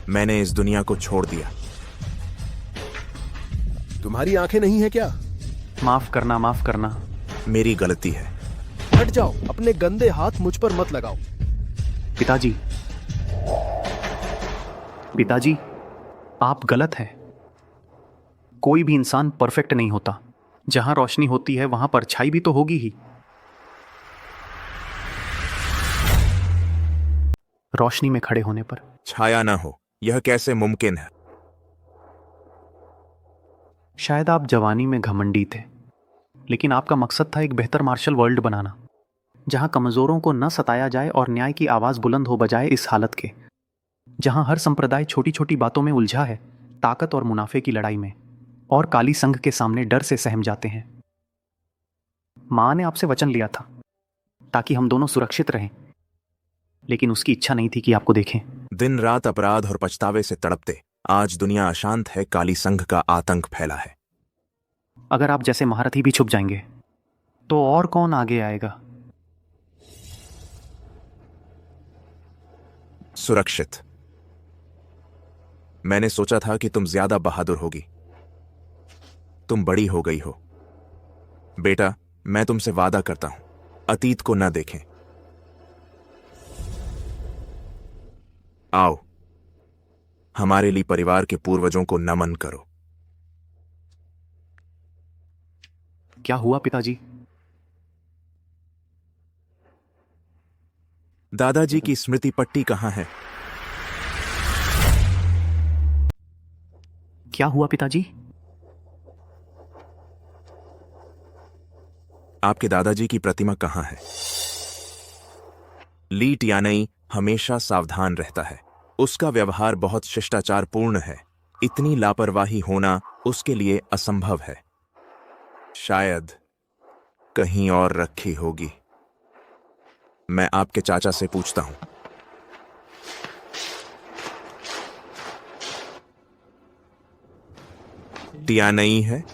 मैंने इस दुनिया को छोड़ दिया। तुम्हारी आंखें नहीं है क्या? माफ करना, माफ करना। मेरी गलती है। हट जाओ, अपने गंदे हाथ मुझ पर मत लगाओ। पिताजी, पिताजी, आप गलत हैं। कोई भी इंसान परफेक्ट नहीं होता। जहां रोशनी होती है वहां परछाई भी तो होगी ही। रोशनी में खड़े होने पर छाया ना हो, यह कैसे मुमकिन है? शायद आप जवानी में घमंडी थे, लेकिन आपका मकसद था एक बेहतर मार्शल वर्ल्ड बनाना, जहां कमजोरों को न सताया जाए और न्याय की आवाज बुलंद हो बजाय इस हालत के, जहां हर संप्रदाय छोटी छोटी बातों में उलझा है, ताकत और मुनाफे की लड़ाई में, और काली संघ के सामने डर से सहम जाते हैं। मां ने आपसे वचन लिया था ताकि हम दोनों सुरक्षित रहें, लेकिन उसकी इच्छा नहीं थी कि आपको देखें। दिन रात अपराध और पछतावे से तड़पते आज दुनिया अशांत है। काली संघ का आतंक फैला है। अगर आप जैसे महारथी भी छुप जाएंगे तो और कौन आगे आएगा? सुरक्षित। मैंने सोचा था कि तुम ज्यादा बहादुर होगी। तुम बड़ी हो गई हो। बेटा, मैं तुमसे वादा करता हूं, अतीत को न देखें। आओ, हमारे लिए परिवार के पूर्वजों को नमन करो। क्या हुआ पिताजी? दादाजी की स्मृति पट्टी कहाँ है? क्या हुआ पिताजी? आपके दादाजी की प्रतिमा कहाँ है? ली टियानई हमेशा सावधान रहता है। उसका व्यवहार बहुत शिष्टाचारपूर्ण है। इतनी लापरवाही होना उसके लिए असंभव है। शायद कहीं और रखी होगी। मैं आपके चाचा से पूछता हूं। टियानई है?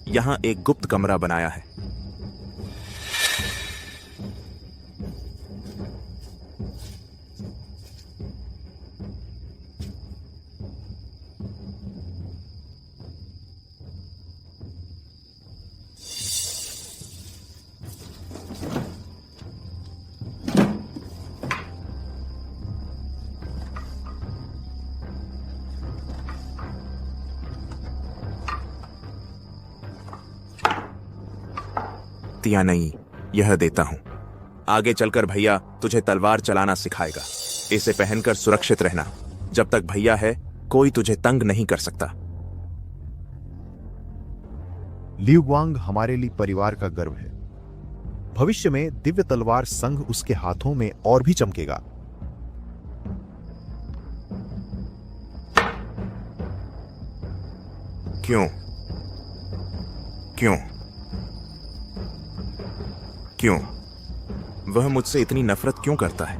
यहां एक गुप्त कमरा बनाया है। टियानई, यह देता हूं। आगे चलकर भैया तुझे तलवार चलाना सिखाएगा। इसे पहनकर सुरक्षित रहना। जब तक भैया है कोई तुझे तंग नहीं कर सकता। लियुग्वांग हमारे लिए परिवार का गर्व है। भविष्य में दिव्य तलवार संघ उसके हाथों में और भी चमकेगा। क्यों? क्यों? क्यों? वह मुझसे इतनी नफरत क्यों करता है?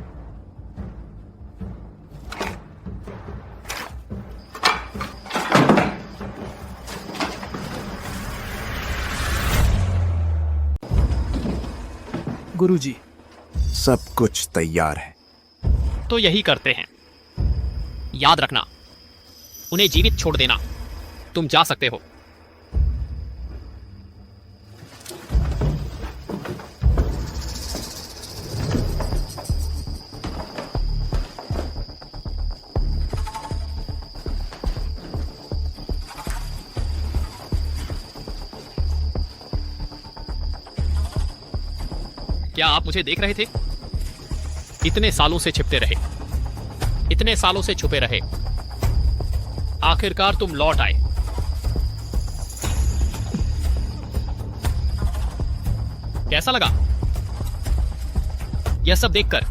गुरुजी, सब कुछ तैयार है। तो यही करते हैं। याद रखना, उन्हें जीवित छोड़ देना। तुम जा सकते हो। क्या आप मुझे देख रहे थे? इतने सालों से छिपते रहे, इतने सालों से छुपे रहे, आखिरकार तुम लौट आए। कैसा लगा यह सब देखकर?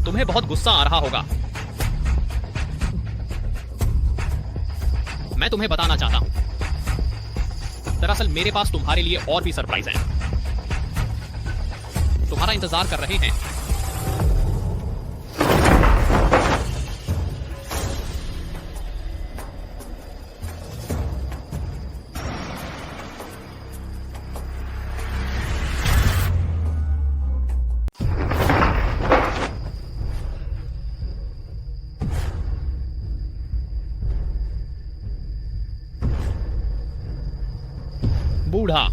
तुम्हें बहुत गुस्सा आ रहा होगा। मैं तुम्हें बताना चाहता हूं, दरअसल मेरे पास तुम्हारे लिए और भी सरप्राइज है। तुम्हारा इंतजार कर रहे हैं। बूढ़ा,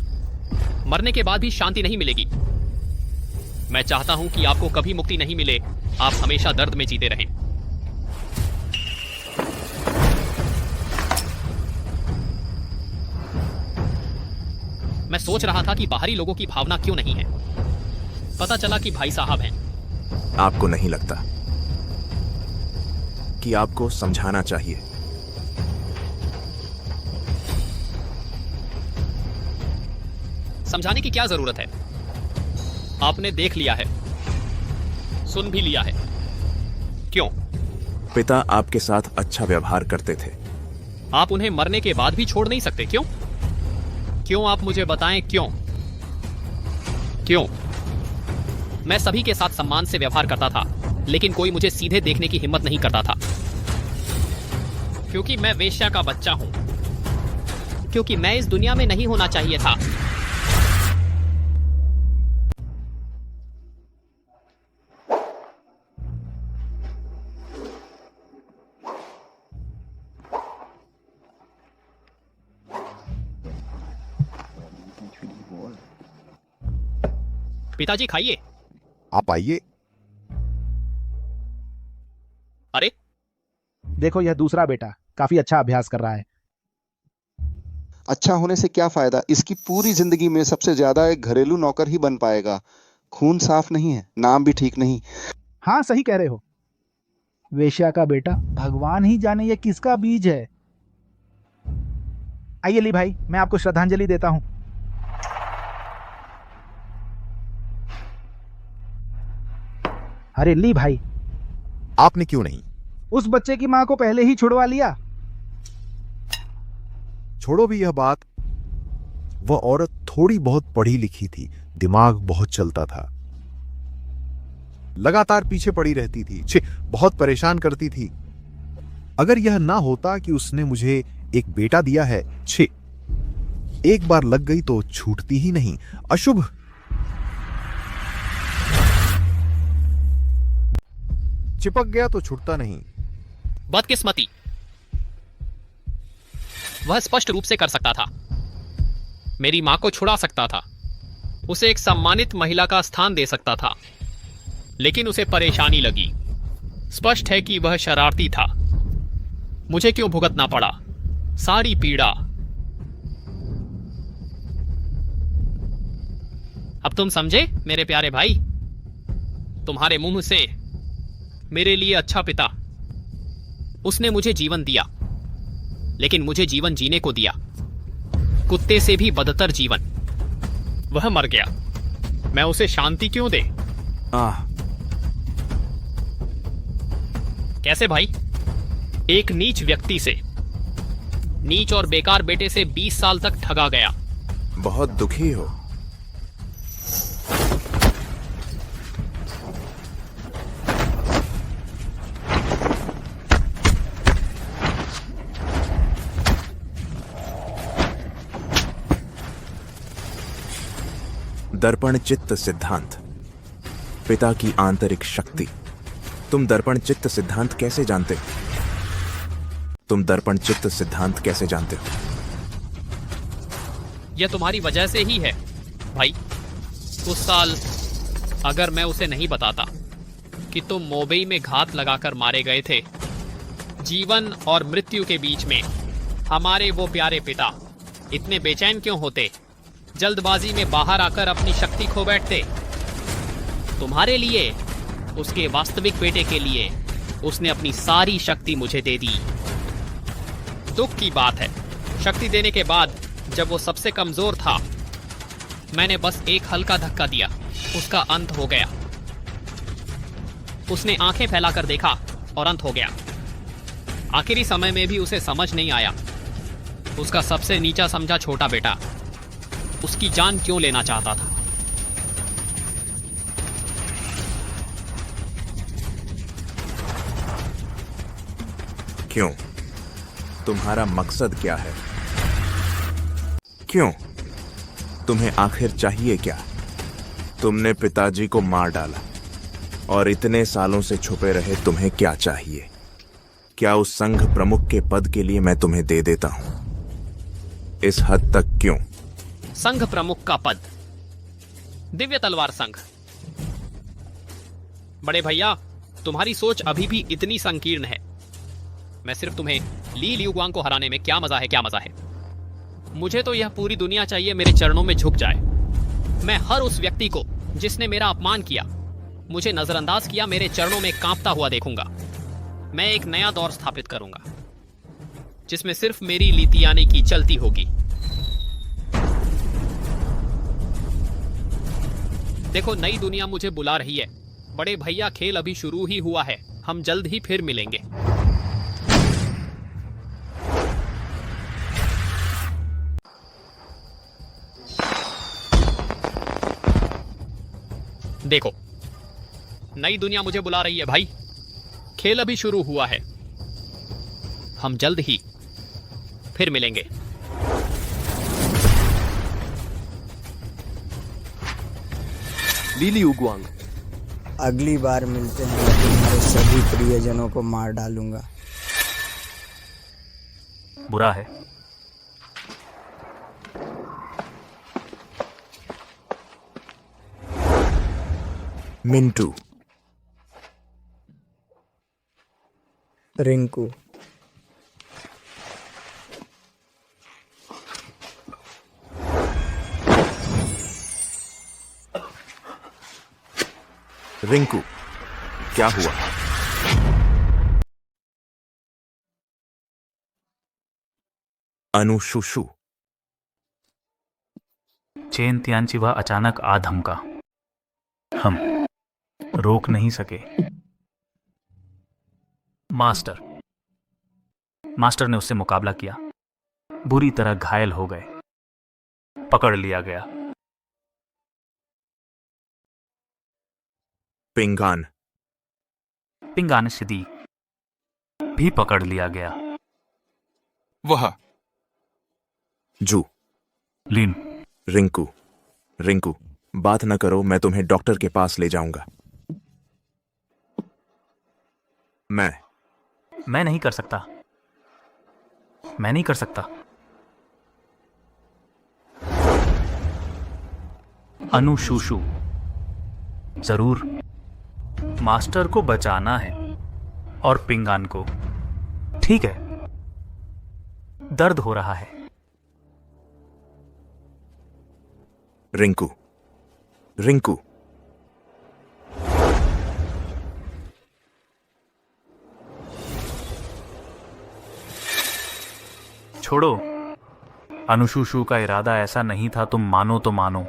मरने के बाद भी शांति नहीं मिलेगी। मैं चाहता हूं कि आपको कभी मुक्ति नहीं मिले, आप हमेशा दर्द में जीते रहें। मैं सोच रहा था कि बाहरी लोगों की भावना क्यों नहीं है। पता चला कि भाई साहब हैं। आपको नहीं लगता कि आपको समझाना चाहिए? समझाने की क्या जरूरत है? आपने देख लिया है, सुन भी लिया है। क्यों? पिता आपके साथ अच्छा व्यवहार करते थे। आप उन्हें मरने के बाद भी छोड़ नहीं सकते, क्यों? क्यों, आप मुझे बताएं क्यों? क्यों? मैं सभी के साथ सम्मान से व्यवहार करता था, लेकिन कोई मुझे सीधे देखने की हिम्मत नहीं करता था। क्योंकि मैं वेश्या का बच्चा हूं। क्योंकि मैं इस दुनिया में नहीं होना चाहिए था। पिताजी खाइए। आप आइए। अरे देखो, यह दूसरा बेटा काफी अच्छा अभ्यास कर रहा है। अच्छा होने से क्या फायदा? इसकी पूरी जिंदगी में सबसे ज्यादा एक घरेलू नौकर ही बन पाएगा। खून साफ नहीं है, नाम भी ठीक नहीं। हाँ, सही कह रहे हो। वेश्या का बेटा, भगवान ही जाने ये किसका बीज है। आइए ली भाई, मैं आपको श्रद्धांजलि देता हूं। अरे ली भाई। आपने क्यों नहीं? उस बच्चे की मां को पहले ही छुड़वा लिया। छोड़ो भी यह बात, वह औरत थोड़ी बहुत पढ़ी लिखी थी, दिमाग बहुत चलता था, लगातार पीछे पड़ी रहती थी, बहुत परेशान करती थी। अगर यह ना होता कि उसने मुझे एक बेटा दिया है, एक बार लग गई तो छूटती ही नहीं। अशुभ। चिपक गया तो छूटता नहीं। बदकिस्मती। वह स्पष्ट रूप से कर सकता था। मेरी मां को छुड़ा सकता था, उसे एक सम्मानित महिला का स्थान दे सकता था, लेकिन उसे परेशानी लगी। स्पष्ट है कि वह शरारती था। मुझे क्यों भुगतना पड़ा सारी पीड़ा? अब तुम समझे मेरे प्यारे भाई? तुम्हारे मुंह से मेरे लिए अच्छा पिता। उसने मुझे जीवन दिया, लेकिन मुझे जीवन जीने को दिया, कुत्ते से भी बदतर जीवन। वह मर गया, मैं उसे शांति क्यों दे? कैसे भाई? एक नीच व्यक्ति से, नीच और बेकार बेटे से 20 साल तक ठगा गया। बहुत दुखी हो। दर्पण चित्त सिद्धांत, पिता की आंतरिक शक्ति। तुम दर्पण चित्त सिद्धांत कैसे जानते हो? तुम दर्पण चित्त सिद्धांत कैसे जानते हो? यह तुम्हारी वजह से ही है भाई। उस साल अगर मैं उसे नहीं बताता कि तुम मोबई में घात लगाकर मारे गए थे, जीवन और मृत्यु के बीच में हमारे वो प्यारे पिता इतने बेचैन क्यों होते? जल्दबाजी में बाहर आकर अपनी शक्ति खो बैठते। तुम्हारे लिए, उसके वास्तविक बेटे के लिए, उसने अपनी सारी शक्ति मुझे दे दी। दुख की बात है, शक्ति देने के बाद जब वो सबसे कमजोर था, मैंने बस एक हल्का धक्का दिया, उसका अंत हो गया। उसने आंखें फैलाकर देखा और अंत हो गया। आखिरी समय में भी उसे समझ नहीं आया। उसका सबसे नीचा समझा छोटा बेटा उसकी जान क्यों लेना चाहता था। क्यों? तुम्हारा मकसद क्या है? क्यों? तुम्हें आखिर चाहिए क्या? तुमने पिताजी को मार डाला और इतने सालों से छुपे रहे, तुम्हें क्या चाहिए? क्या उस संघ प्रमुख के पद के लिए मैं तुम्हें दे देता हूं? इस हद तक क्यों? संघ प्रमुख का पद, दिव्य तलवार संघ। बड़े भैया, तुम्हारी सोच अभी भी इतनी संकीर्ण है। मैं सिर्फ तुम्हें ली लियुग्वांग को हराने में क्या मजा है। मुझे तो यह पूरी दुनिया चाहिए मेरे चरणों में झुक जाए। मैं हर उस व्यक्ति को जिसने मेरा अपमान किया, मुझे नजरअंदाज किया, मेरे चरणों में कांपता हुआ देखूंगा। मैं एक नया दौर स्थापित करूंगा जिसमें सिर्फ मेरी लीतियाने की चलती होगी। देखो, नई दुनिया मुझे बुला रही है। बड़े भैया, खेल अभी शुरू ही हुआ है। हम जल्द ही फिर मिलेंगे। देखो, नई दुनिया मुझे बुला रही है भाई। खेल अभी शुरू हुआ है। हम जल्द ही फिर मिलेंगे। ली लियुग्वांग, अगली बार मिलते हैं मैं तुम्हारे सभी प्रियजनों को मार डालूंगा। बुरा है। मिंटू, रिंकू, रिंकू, क्या हुआ? अनुशुशु, चेन तियानचिवा अचानक आ धमका। हम रोक नहीं सके। मास्टर ने उससे मुकाबला किया। बुरी तरह घायल हो गए। पकड़ लिया गया। पिंगान सिद्दीक भी पकड़ लिया गया। वह जू, लिन, रिंकू, रिंकू, बात न करो, मैं तुम्हें डॉक्टर के पास ले जाऊंगा। मैं नहीं कर सकता। मैं नहीं कर सकता। अनुशुशु, जरूर मास्टर को बचाना है और पिंगान को। ठीक है, दर्द हो रहा है। रिंकू, रिंकू, छोड़ो। अनुशुशु का इरादा ऐसा नहीं था, तुम मानो तो मानो।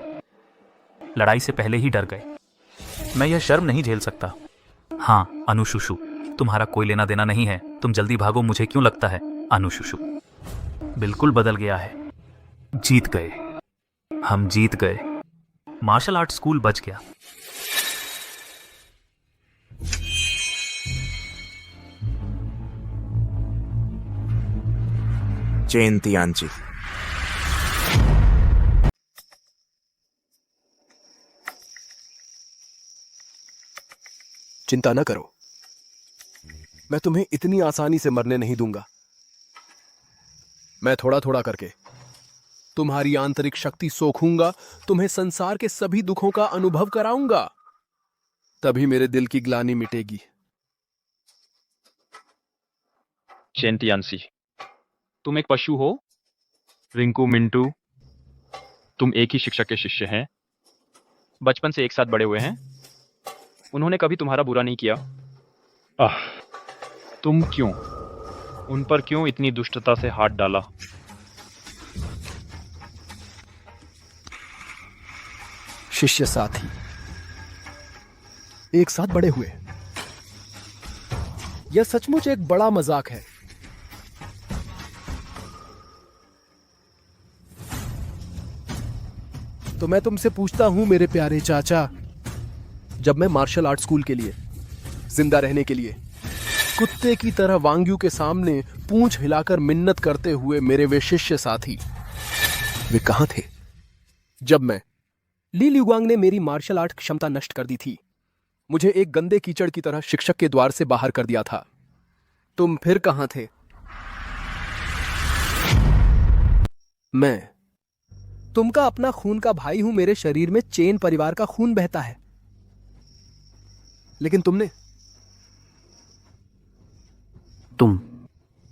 लड़ाई से पहले ही डर गए। मैं यह शर्म नहीं झेल सकता। हाँ अनुशुशु, तुम्हारा कोई लेना देना नहीं है। तुम जल्दी भागो, मुझे क्यों लगता है अनुशुशु बिल्कुल बदल गया है। जीत गए, हम जीत गए। मार्शल आर्ट स्कूल बच गया। चेन तियानची, चिंता न करो, मैं तुम्हें इतनी आसानी से मरने नहीं दूंगा। मैं थोड़ा थोड़ा करके तुम्हारी आंतरिक शक्ति सोखूंगा, तुम्हें संसार के सभी दुखों का अनुभव कराऊंगा। तभी मेरे दिल की ग्लानि मिटेगी। चेन तियानसी, तुम एक पशु हो। रिंकू, मिंटू, तुम एक ही शिक्षक के शिष्य हैं। बचपन से एक साथ बड़े हुए हैं। उन्होंने कभी तुम्हारा बुरा नहीं किया। तुम क्यों, उन पर क्यों इतनी दुष्टता से हाथ डाला? शिष्य साथी एक साथ बड़े हुए, यह सचमुच एक बड़ा मजाक है। तो मैं तुमसे पूछता हूं मेरे प्यारे चाचा, जब मैं मार्शल आर्ट स्कूल के लिए, जिंदा रहने के लिए, कुत्ते की तरह वांग्यू के सामने पूंछ हिलाकर मिन्नत करते हुए मेरे वे शिष्य साथी, वे कहां थे जब मैं ली लियुग्वांग ने मेरी मार्शल आर्ट क्षमता नष्ट कर दी थी, मुझे एक गंदे कीचड़ की तरह शिक्षक के द्वार से बाहर कर दिया था। तुम फिर कहां थे? मैं तुमका अपना खून का भाई हूं, मेरे शरीर में चेन परिवार का खून बहता है, लेकिन तुम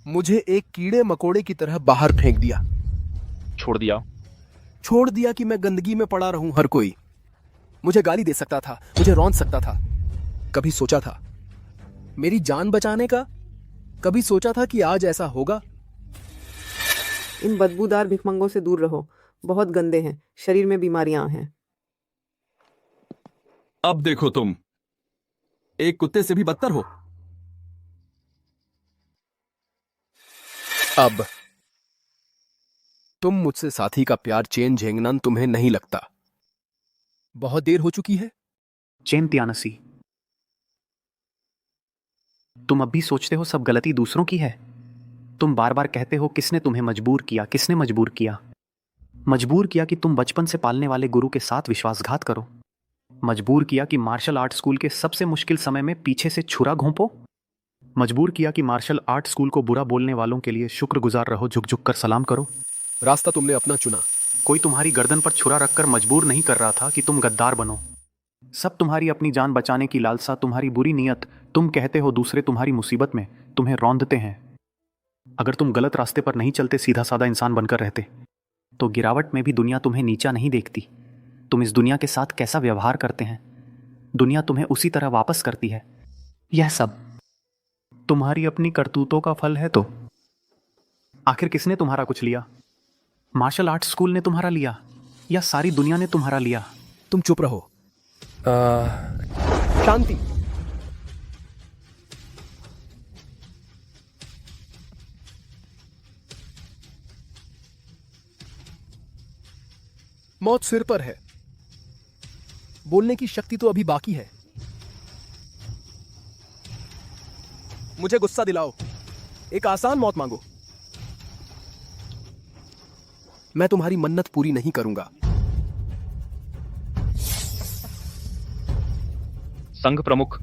मुझे एक कीड़े मकोड़े की तरह बाहर फेंक दिया। छोड़ दिया कि मैं गंदगी में पड़ा रहूं। हर कोई मुझे गाली दे सकता था, मुझे रौंद सकता था। कभी सोचा था मेरी जान बचाने का? कभी सोचा था कि आज ऐसा होगा? इन बदबूदार भिखमंगों से दूर रहो, बहुत गंदे हैं, शरीर में बीमारियां हैं। अब देखो, तुम एक कुत्ते से भी बदतर हो। अब तुम मुझसे साथी का प्यार चेन झेंगनान तुम्हें नहीं लगता? बहुत देर हो चुकी है। चेन त्यानसी, तुम अब भी सोचते हो सब गलती दूसरों की है? तुम बार बार कहते हो किसने तुम्हें मजबूर किया, किसने मजबूर किया? मजबूर किया कि तुम बचपन से पालने वाले गुरु के साथ विश्वासघात करो। मजबूर किया कि मार्शल आर्ट स्कूल के सबसे मुश्किल समय में पीछे से छुरा घोंपो। मजबूर किया कि मार्शल आर्ट स्कूल को बुरा बोलने वालों के लिए शुक्रगुजार रहो, झुक झुक कर सलाम करो। रास्ता तुमने अपना चुना। कोई तुम्हारी गर्दन पर छुरा रखकर मजबूर नहीं कर रहा था कि तुम गद्दार बनो। सब तुम्हारी अपनी जान बचाने की लालसा, तुम्हारी बुरी नीयत। तुम कहते हो दूसरे तुम्हारी मुसीबत में तुम्हें रौंदते हैं। अगर तुम गलत रास्ते पर नहीं चलते, सीधा साधा इंसान बनकर रहते, तो गिरावट में भी दुनिया तुम्हें नीचा नहीं देखती। तुम इस दुनिया के साथ कैसा व्यवहार करते हैं, दुनिया तुम्हें उसी तरह वापस करती है। यह सब तुम्हारी अपनी करतूतों का फल है। तो आखिर किसने तुम्हारा कुछ लिया? मार्शल आर्ट स्कूल ने तुम्हारा लिया या सारी दुनिया ने तुम्हारा लिया? तुम चुप रहो। शांति। मौत सिर पर है, बोलने की शक्ति तो अभी बाकी है। मुझे गुस्सा दिलाओ, एक आसान मौत मांगो। मैं तुम्हारी मन्नत पूरी नहीं करूंगा। संघ प्रमुख,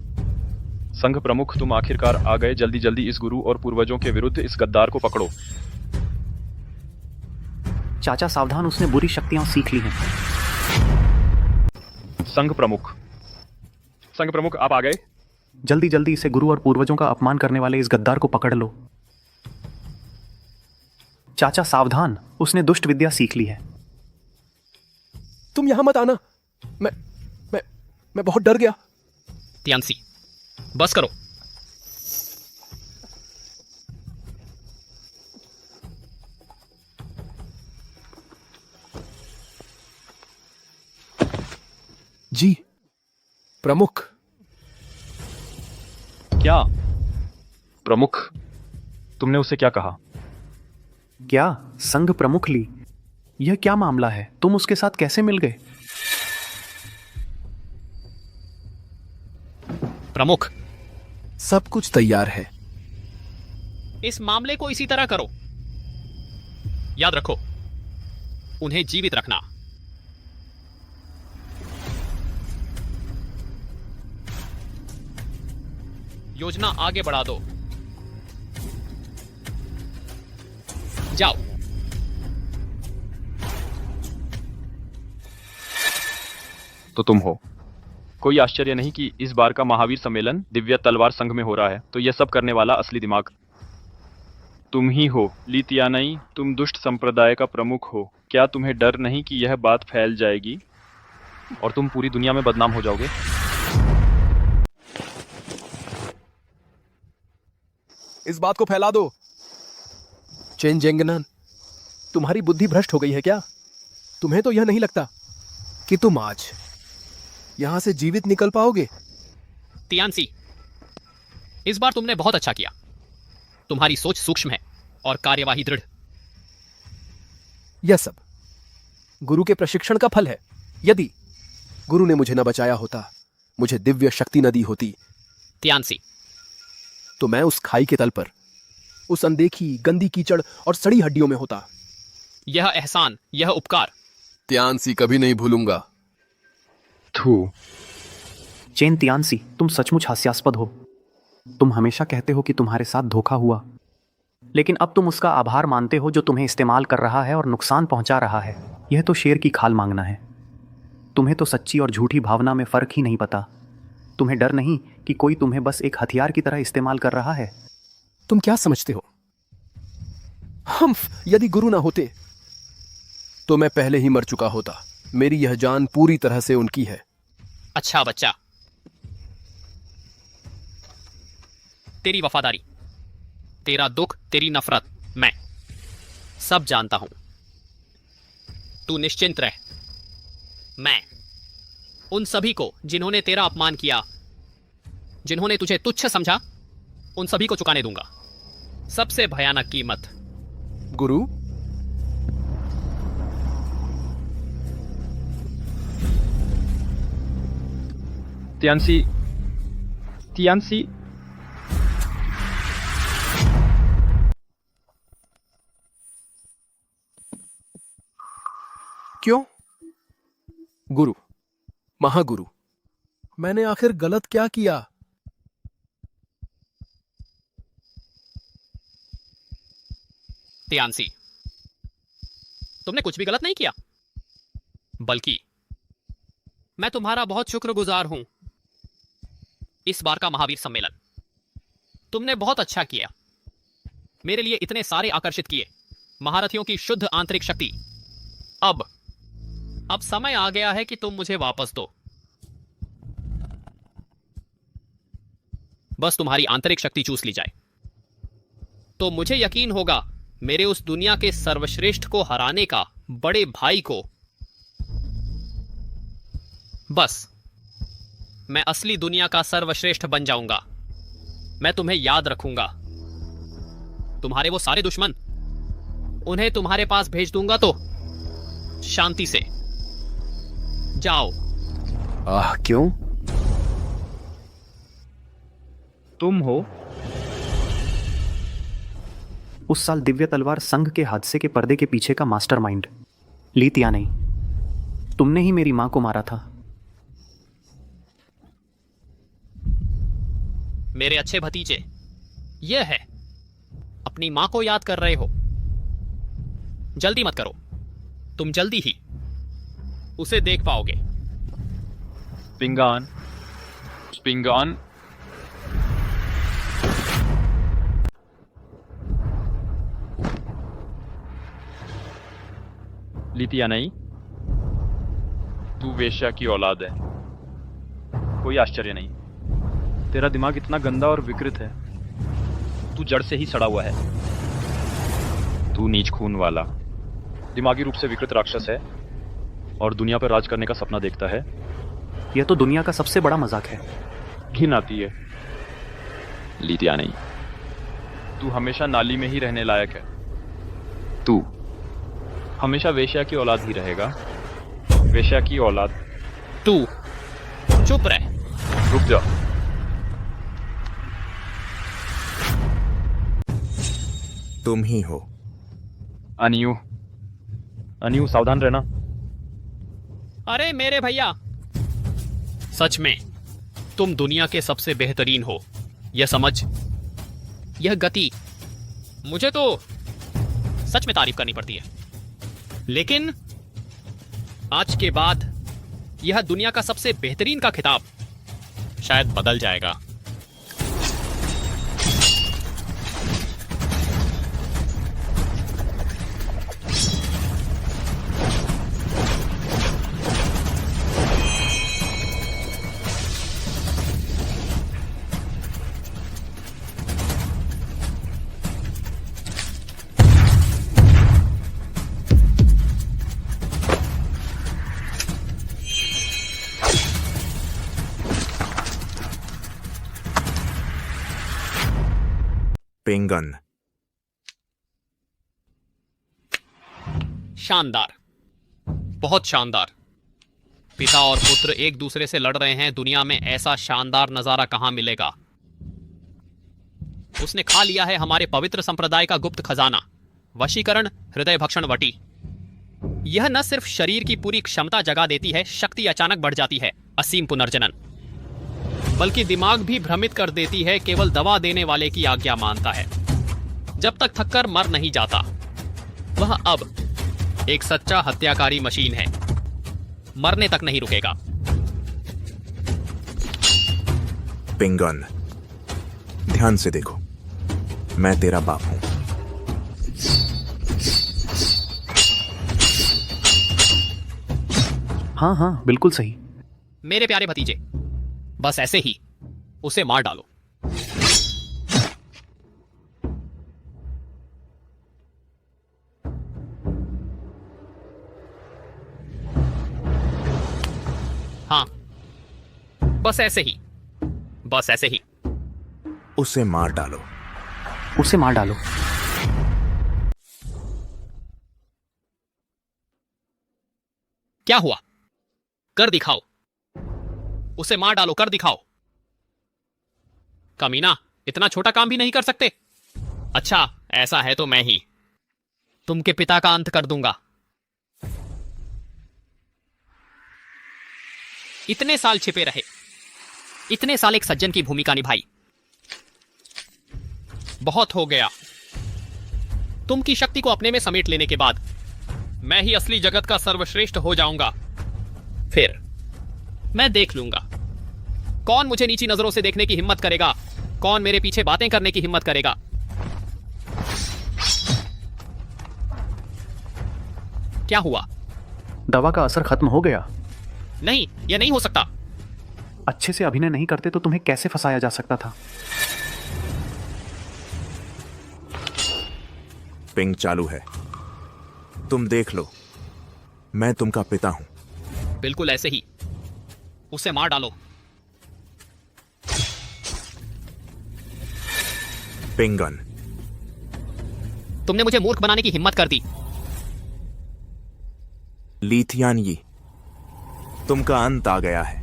तुम आखिरकार आ गए। जल्दी जल्दी इस गुरु और पूर्वजों के विरुद्ध इस गद्दार को पकड़ो। चाचा सावधान, उसने बुरी शक्तियां सीख ली हैं। संघ प्रमुख, आप आ गए। जल्दी जल्दी इसे गुरु और पूर्वजों का अपमान करने वाले इस गद्दार को पकड़ लो। चाचा सावधान, उसने दुष्ट विद्या सीख ली है। तुम यहां मत आना, मैं बहुत डर गया। त्यानसी, बस करो। जी प्रमुख। क्या प्रमुख? तुमने उसे क्या कहा? क्या संघ प्रमुख ली? यह क्या मामला है? तुम उसके साथ कैसे मिल गए? प्रमुख, सब कुछ तैयार है। इस मामले को इसी तरह करो। याद रखो, उन्हें जीवित रखना। योजना आगे बढ़ा दो। जाओ। तो तुम हो। कोई आश्चर्य नहीं कि इस बार का महावीर सम्मेलन दिव्य तलवार संघ में हो रहा है। तो यह सब करने वाला असली दिमाग तुम ही हो। ली तियानई, तुम दुष्ट संप्रदाय का प्रमुख हो। क्या तुम्हें डर नहीं कि यह बात फैल जाएगी और तुम पूरी दुनिया में बदनाम हो जाओगे? इस बात को फैला दो। चेन जेंगनान, तुम्हारी बुद्धि भ्रष्ट हो गई है क्या? तुम्हें तो यह नहीं लगता कि तुम आज यहां से जीवित निकल पाओगे? तियानसी, इस बार तुमने बहुत अच्छा किया। तुम्हारी सोच सूक्ष्म है और कार्यवाही दृढ़। यह सब गुरु के प्रशिक्षण का फल है। यदि गुरु ने मुझे न बचाया होता, मुझे दिव्य शक्ति न दी होती, तियानसी, तो मैं उस खाई के तल पर उस अनदेखी गंदी कीचड़ और सड़ी हड्डियों में होता। यह एहसान, यह उपकार त्यानसी कभी नहीं भूलूंगा। चेन त्यानसी, तुम सचमुच हास्यास्पद हो। तुम हमेशा कहते हो कि तुम्हारे साथ धोखा हुआ, लेकिन अब तुम उसका आभार मानते हो जो तुम्हें इस्तेमाल कर रहा है और नुकसान पहुंचा रहा है। यह तो शेर की खाल मांगना है। तुम्हें तो सच्ची और झूठी भावना में फर्क ही नहीं पता। तुम्हें डर नहीं कि कोई तुम्हें बस एक हथियार की तरह इस्तेमाल कर रहा है? तुम क्या समझते हो? हम यदि गुरु ना होते तो मैं पहले ही मर चुका होता। मेरी यह जान पूरी तरह से उनकी है। अच्छा बच्चा, तेरी वफादारी, तेरा दुख, तेरी नफरत मैं सब जानता हूं। तू निश्चिंत रह। मैं उन सभी को जिन्होंने तेरा अपमान किया, जिन्होंने तुझे तुच्छ समझा, उन सभी को चुकाने दूंगा। सबसे भयानक कीमत गुरु। तियानसी क्यों? गुरु, महागुरु, मैंने आखिर गलत क्या किया? तियानसी, तुमने कुछ भी गलत नहीं किया, बल्कि मैं तुम्हारा बहुत शुक्रगुजार हूं। इस बार का महावीर सम्मेलन तुमने बहुत अच्छा किया, मेरे लिए इतने सारे आकर्षित किए, महारथियों की शुद्ध आंतरिक शक्ति। अब समय आ गया है कि तुम मुझे वापस दो। बस तुम्हारी आंतरिक शक्ति चूस ली जाए तो मुझे यकीन होगा मेरे उस दुनिया के सर्वश्रेष्ठ को हराने का, बड़े भाई को। बस मैं असली दुनिया का सर्वश्रेष्ठ बन जाऊंगा। मैं तुम्हें याद रखूंगा। तुम्हारे वो सारे दुश्मन, उन्हें तुम्हारे पास भेज दूंगा, तो शांति से जाओ। क्यों? तुम हो? उस साल दिव्य तलवार संघ के हादसे के पर्दे के पीछे का मास्टरमाइंड ली तियानई, तुमने ही मेरी मां को मारा था। मेरे अच्छे भतीजे, यह है, अपनी मां को याद कर रहे हो। जल्दी मत करो, तुम जल्दी ही उसे देख पाओगे। पिंगान, पिंगान, लितियानई, तू वेश्या की औलाद है। कोई आश्चर्य नहीं, तेरा दिमाग इतना गंदा और विकृत है, तू जड़ से ही सड़ा हुआ है। तू नीच खून वाला, दिमागी रूप से विकृत राक्षस है और दुनिया पर राज करने का सपना देखता है। यह तो दुनिया का सबसे बड़ा मजाक है। घिन आती है। लितियानई, तू हमेशा नाली में ही रहने लायक है। तू हमेशा वेश्या की औलाद ही रहेगा। वेश्या की औलाद। तू चुप रह। रुक जा। तुम ही हो। अनियू, अनियू सावधान रहना। अरे मेरे भैया, सच में तुम दुनिया के सबसे बेहतरीन हो। यह समझ, यह गति, मुझे तो सच में तारीफ करनी पड़ती है। लेकिन आज के बाद यह दुनिया का सबसे बेहतरीन का खिताब शायद बदल जाएगा। पिंगन। शानदार, बहुत शानदार। पिता और पुत्र एक दूसरे से लड़ रहे हैं। दुनिया में ऐसा शानदार नजारा कहां मिलेगा। उसने खा लिया है हमारे पवित्र संप्रदाय का गुप्त खजाना, वशीकरण, हृदय भक्षण वटी। यह न सिर्फ शरीर की पूरी क्षमता जगा देती है, शक्ति अचानक बढ़ जाती है, असीम पुनर्जनन, बल्कि दिमाग भी भ्रमित कर देती है। केवल दवा देने वाले की आज्ञा मानता है। जब तक थककर मर नहीं जाता, वह अब एक सच्चा हत्याकारी मशीन है। मरने तक नहीं रुकेगा। पिंगन, ध्यान से देखो, मैं तेरा बाप हूं। हाँ हाँ, बिल्कुल सही। मेरे प्यारे भतीजे, बस ऐसे ही उसे मार डालो। हाँ, बस ऐसे ही, बस ऐसे ही। उसे मार डालो। उसे मार डालो। क्या हुआ? कर दिखाओ, उसे मार डालो, कर दिखाओ। कमीना, इतना छोटा काम भी नहीं कर सकते? अच्छा, ऐसा है तो मैं ही तुमके पिता का अंत कर दूंगा। इतने साल छिपे रहे, इतने साल एक सज्जन की भूमिका निभाई, बहुत हो गया। तुम की शक्ति को अपने में समेट लेने के बाद मैं ही असली जगत का सर्वश्रेष्ठ हो जाऊंगा। फिर मैं देख लूंगा कौन मुझे नीची नजरों से देखने की हिम्मत करेगा, कौन मेरे पीछे बातें करने की हिम्मत करेगा। क्या हुआ? दवा का असर खत्म हो गया? नहीं, यह नहीं हो सकता। अच्छे से अभिनय नहीं करते तो तुम्हें कैसे फंसाया जा सकता था? पिंग चालू है, तुम देख लो। मैं तुमका पिता हूं। बिल्कुल ऐसे ही, उसे मार डालो। पिंगन, तुमने मुझे मूर्ख बनाने की हिम्मत कर दी। लीथियानयी, तुमका अंत आ गया है।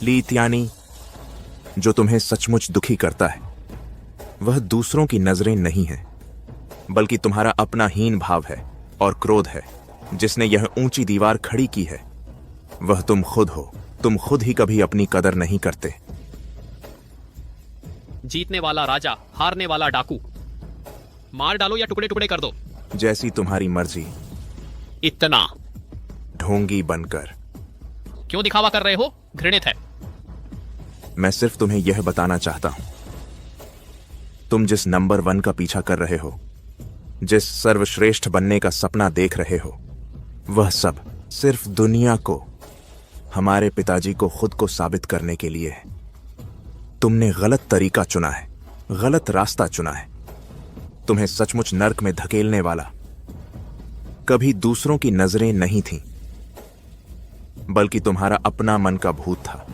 लीथियानी, जो तुम्हें सचमुच दुखी करता है वह दूसरों की नजरें नहीं है, बल्कि तुम्हारा अपना हीन भाव है और क्रोध है जिसने यह ऊंची दीवार खड़ी की है। वह तुम खुद हो। तुम खुद ही कभी अपनी कदर नहीं करते। जीतने वाला राजा, हारने वाला डाकू। मार डालो या टुकड़े टुकड़े कर दो, जैसी तुम्हारी मर्जी। इतना ढोंगी बनकर क्यों दिखावा कर रहे हो? घृणित है। मैं सिर्फ तुम्हें यह बताना चाहता हूं, तुम जिस नंबर 1 का पीछा कर रहे हो, जिस सर्वश्रेष्ठ बनने का सपना देख रहे हो, वह सब सिर्फ दुनिया को, हमारे पिताजी को खुद को साबित करने के लिए है। तुमने गलत तरीका चुना है, गलत रास्ता चुना है। तुम्हें सचमुच नर्क में धकेलने वाला कभी दूसरों की नजरें नहीं थीं, बल्कि तुम्हारा अपना मन का भूत था।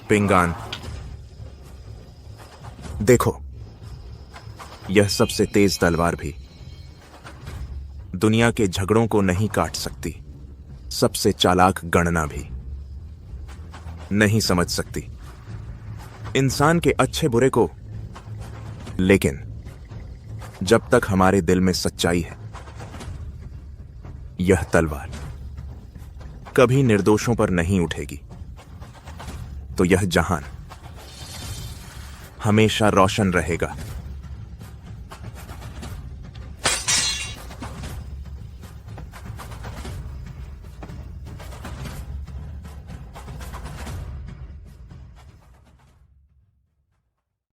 पिंगान, देखो, यह सबसे तेज तलवार भी दुनिया के झगड़ों को नहीं काट सकती। सबसे चालाक गणना भी नहीं समझ सकती इंसान के अच्छे बुरे को। लेकिन जब तक हमारे दिल में सच्चाई है, यह तलवार कभी निर्दोषों पर नहीं उठेगी। तो यह जहान हमेशा रोशन रहेगा।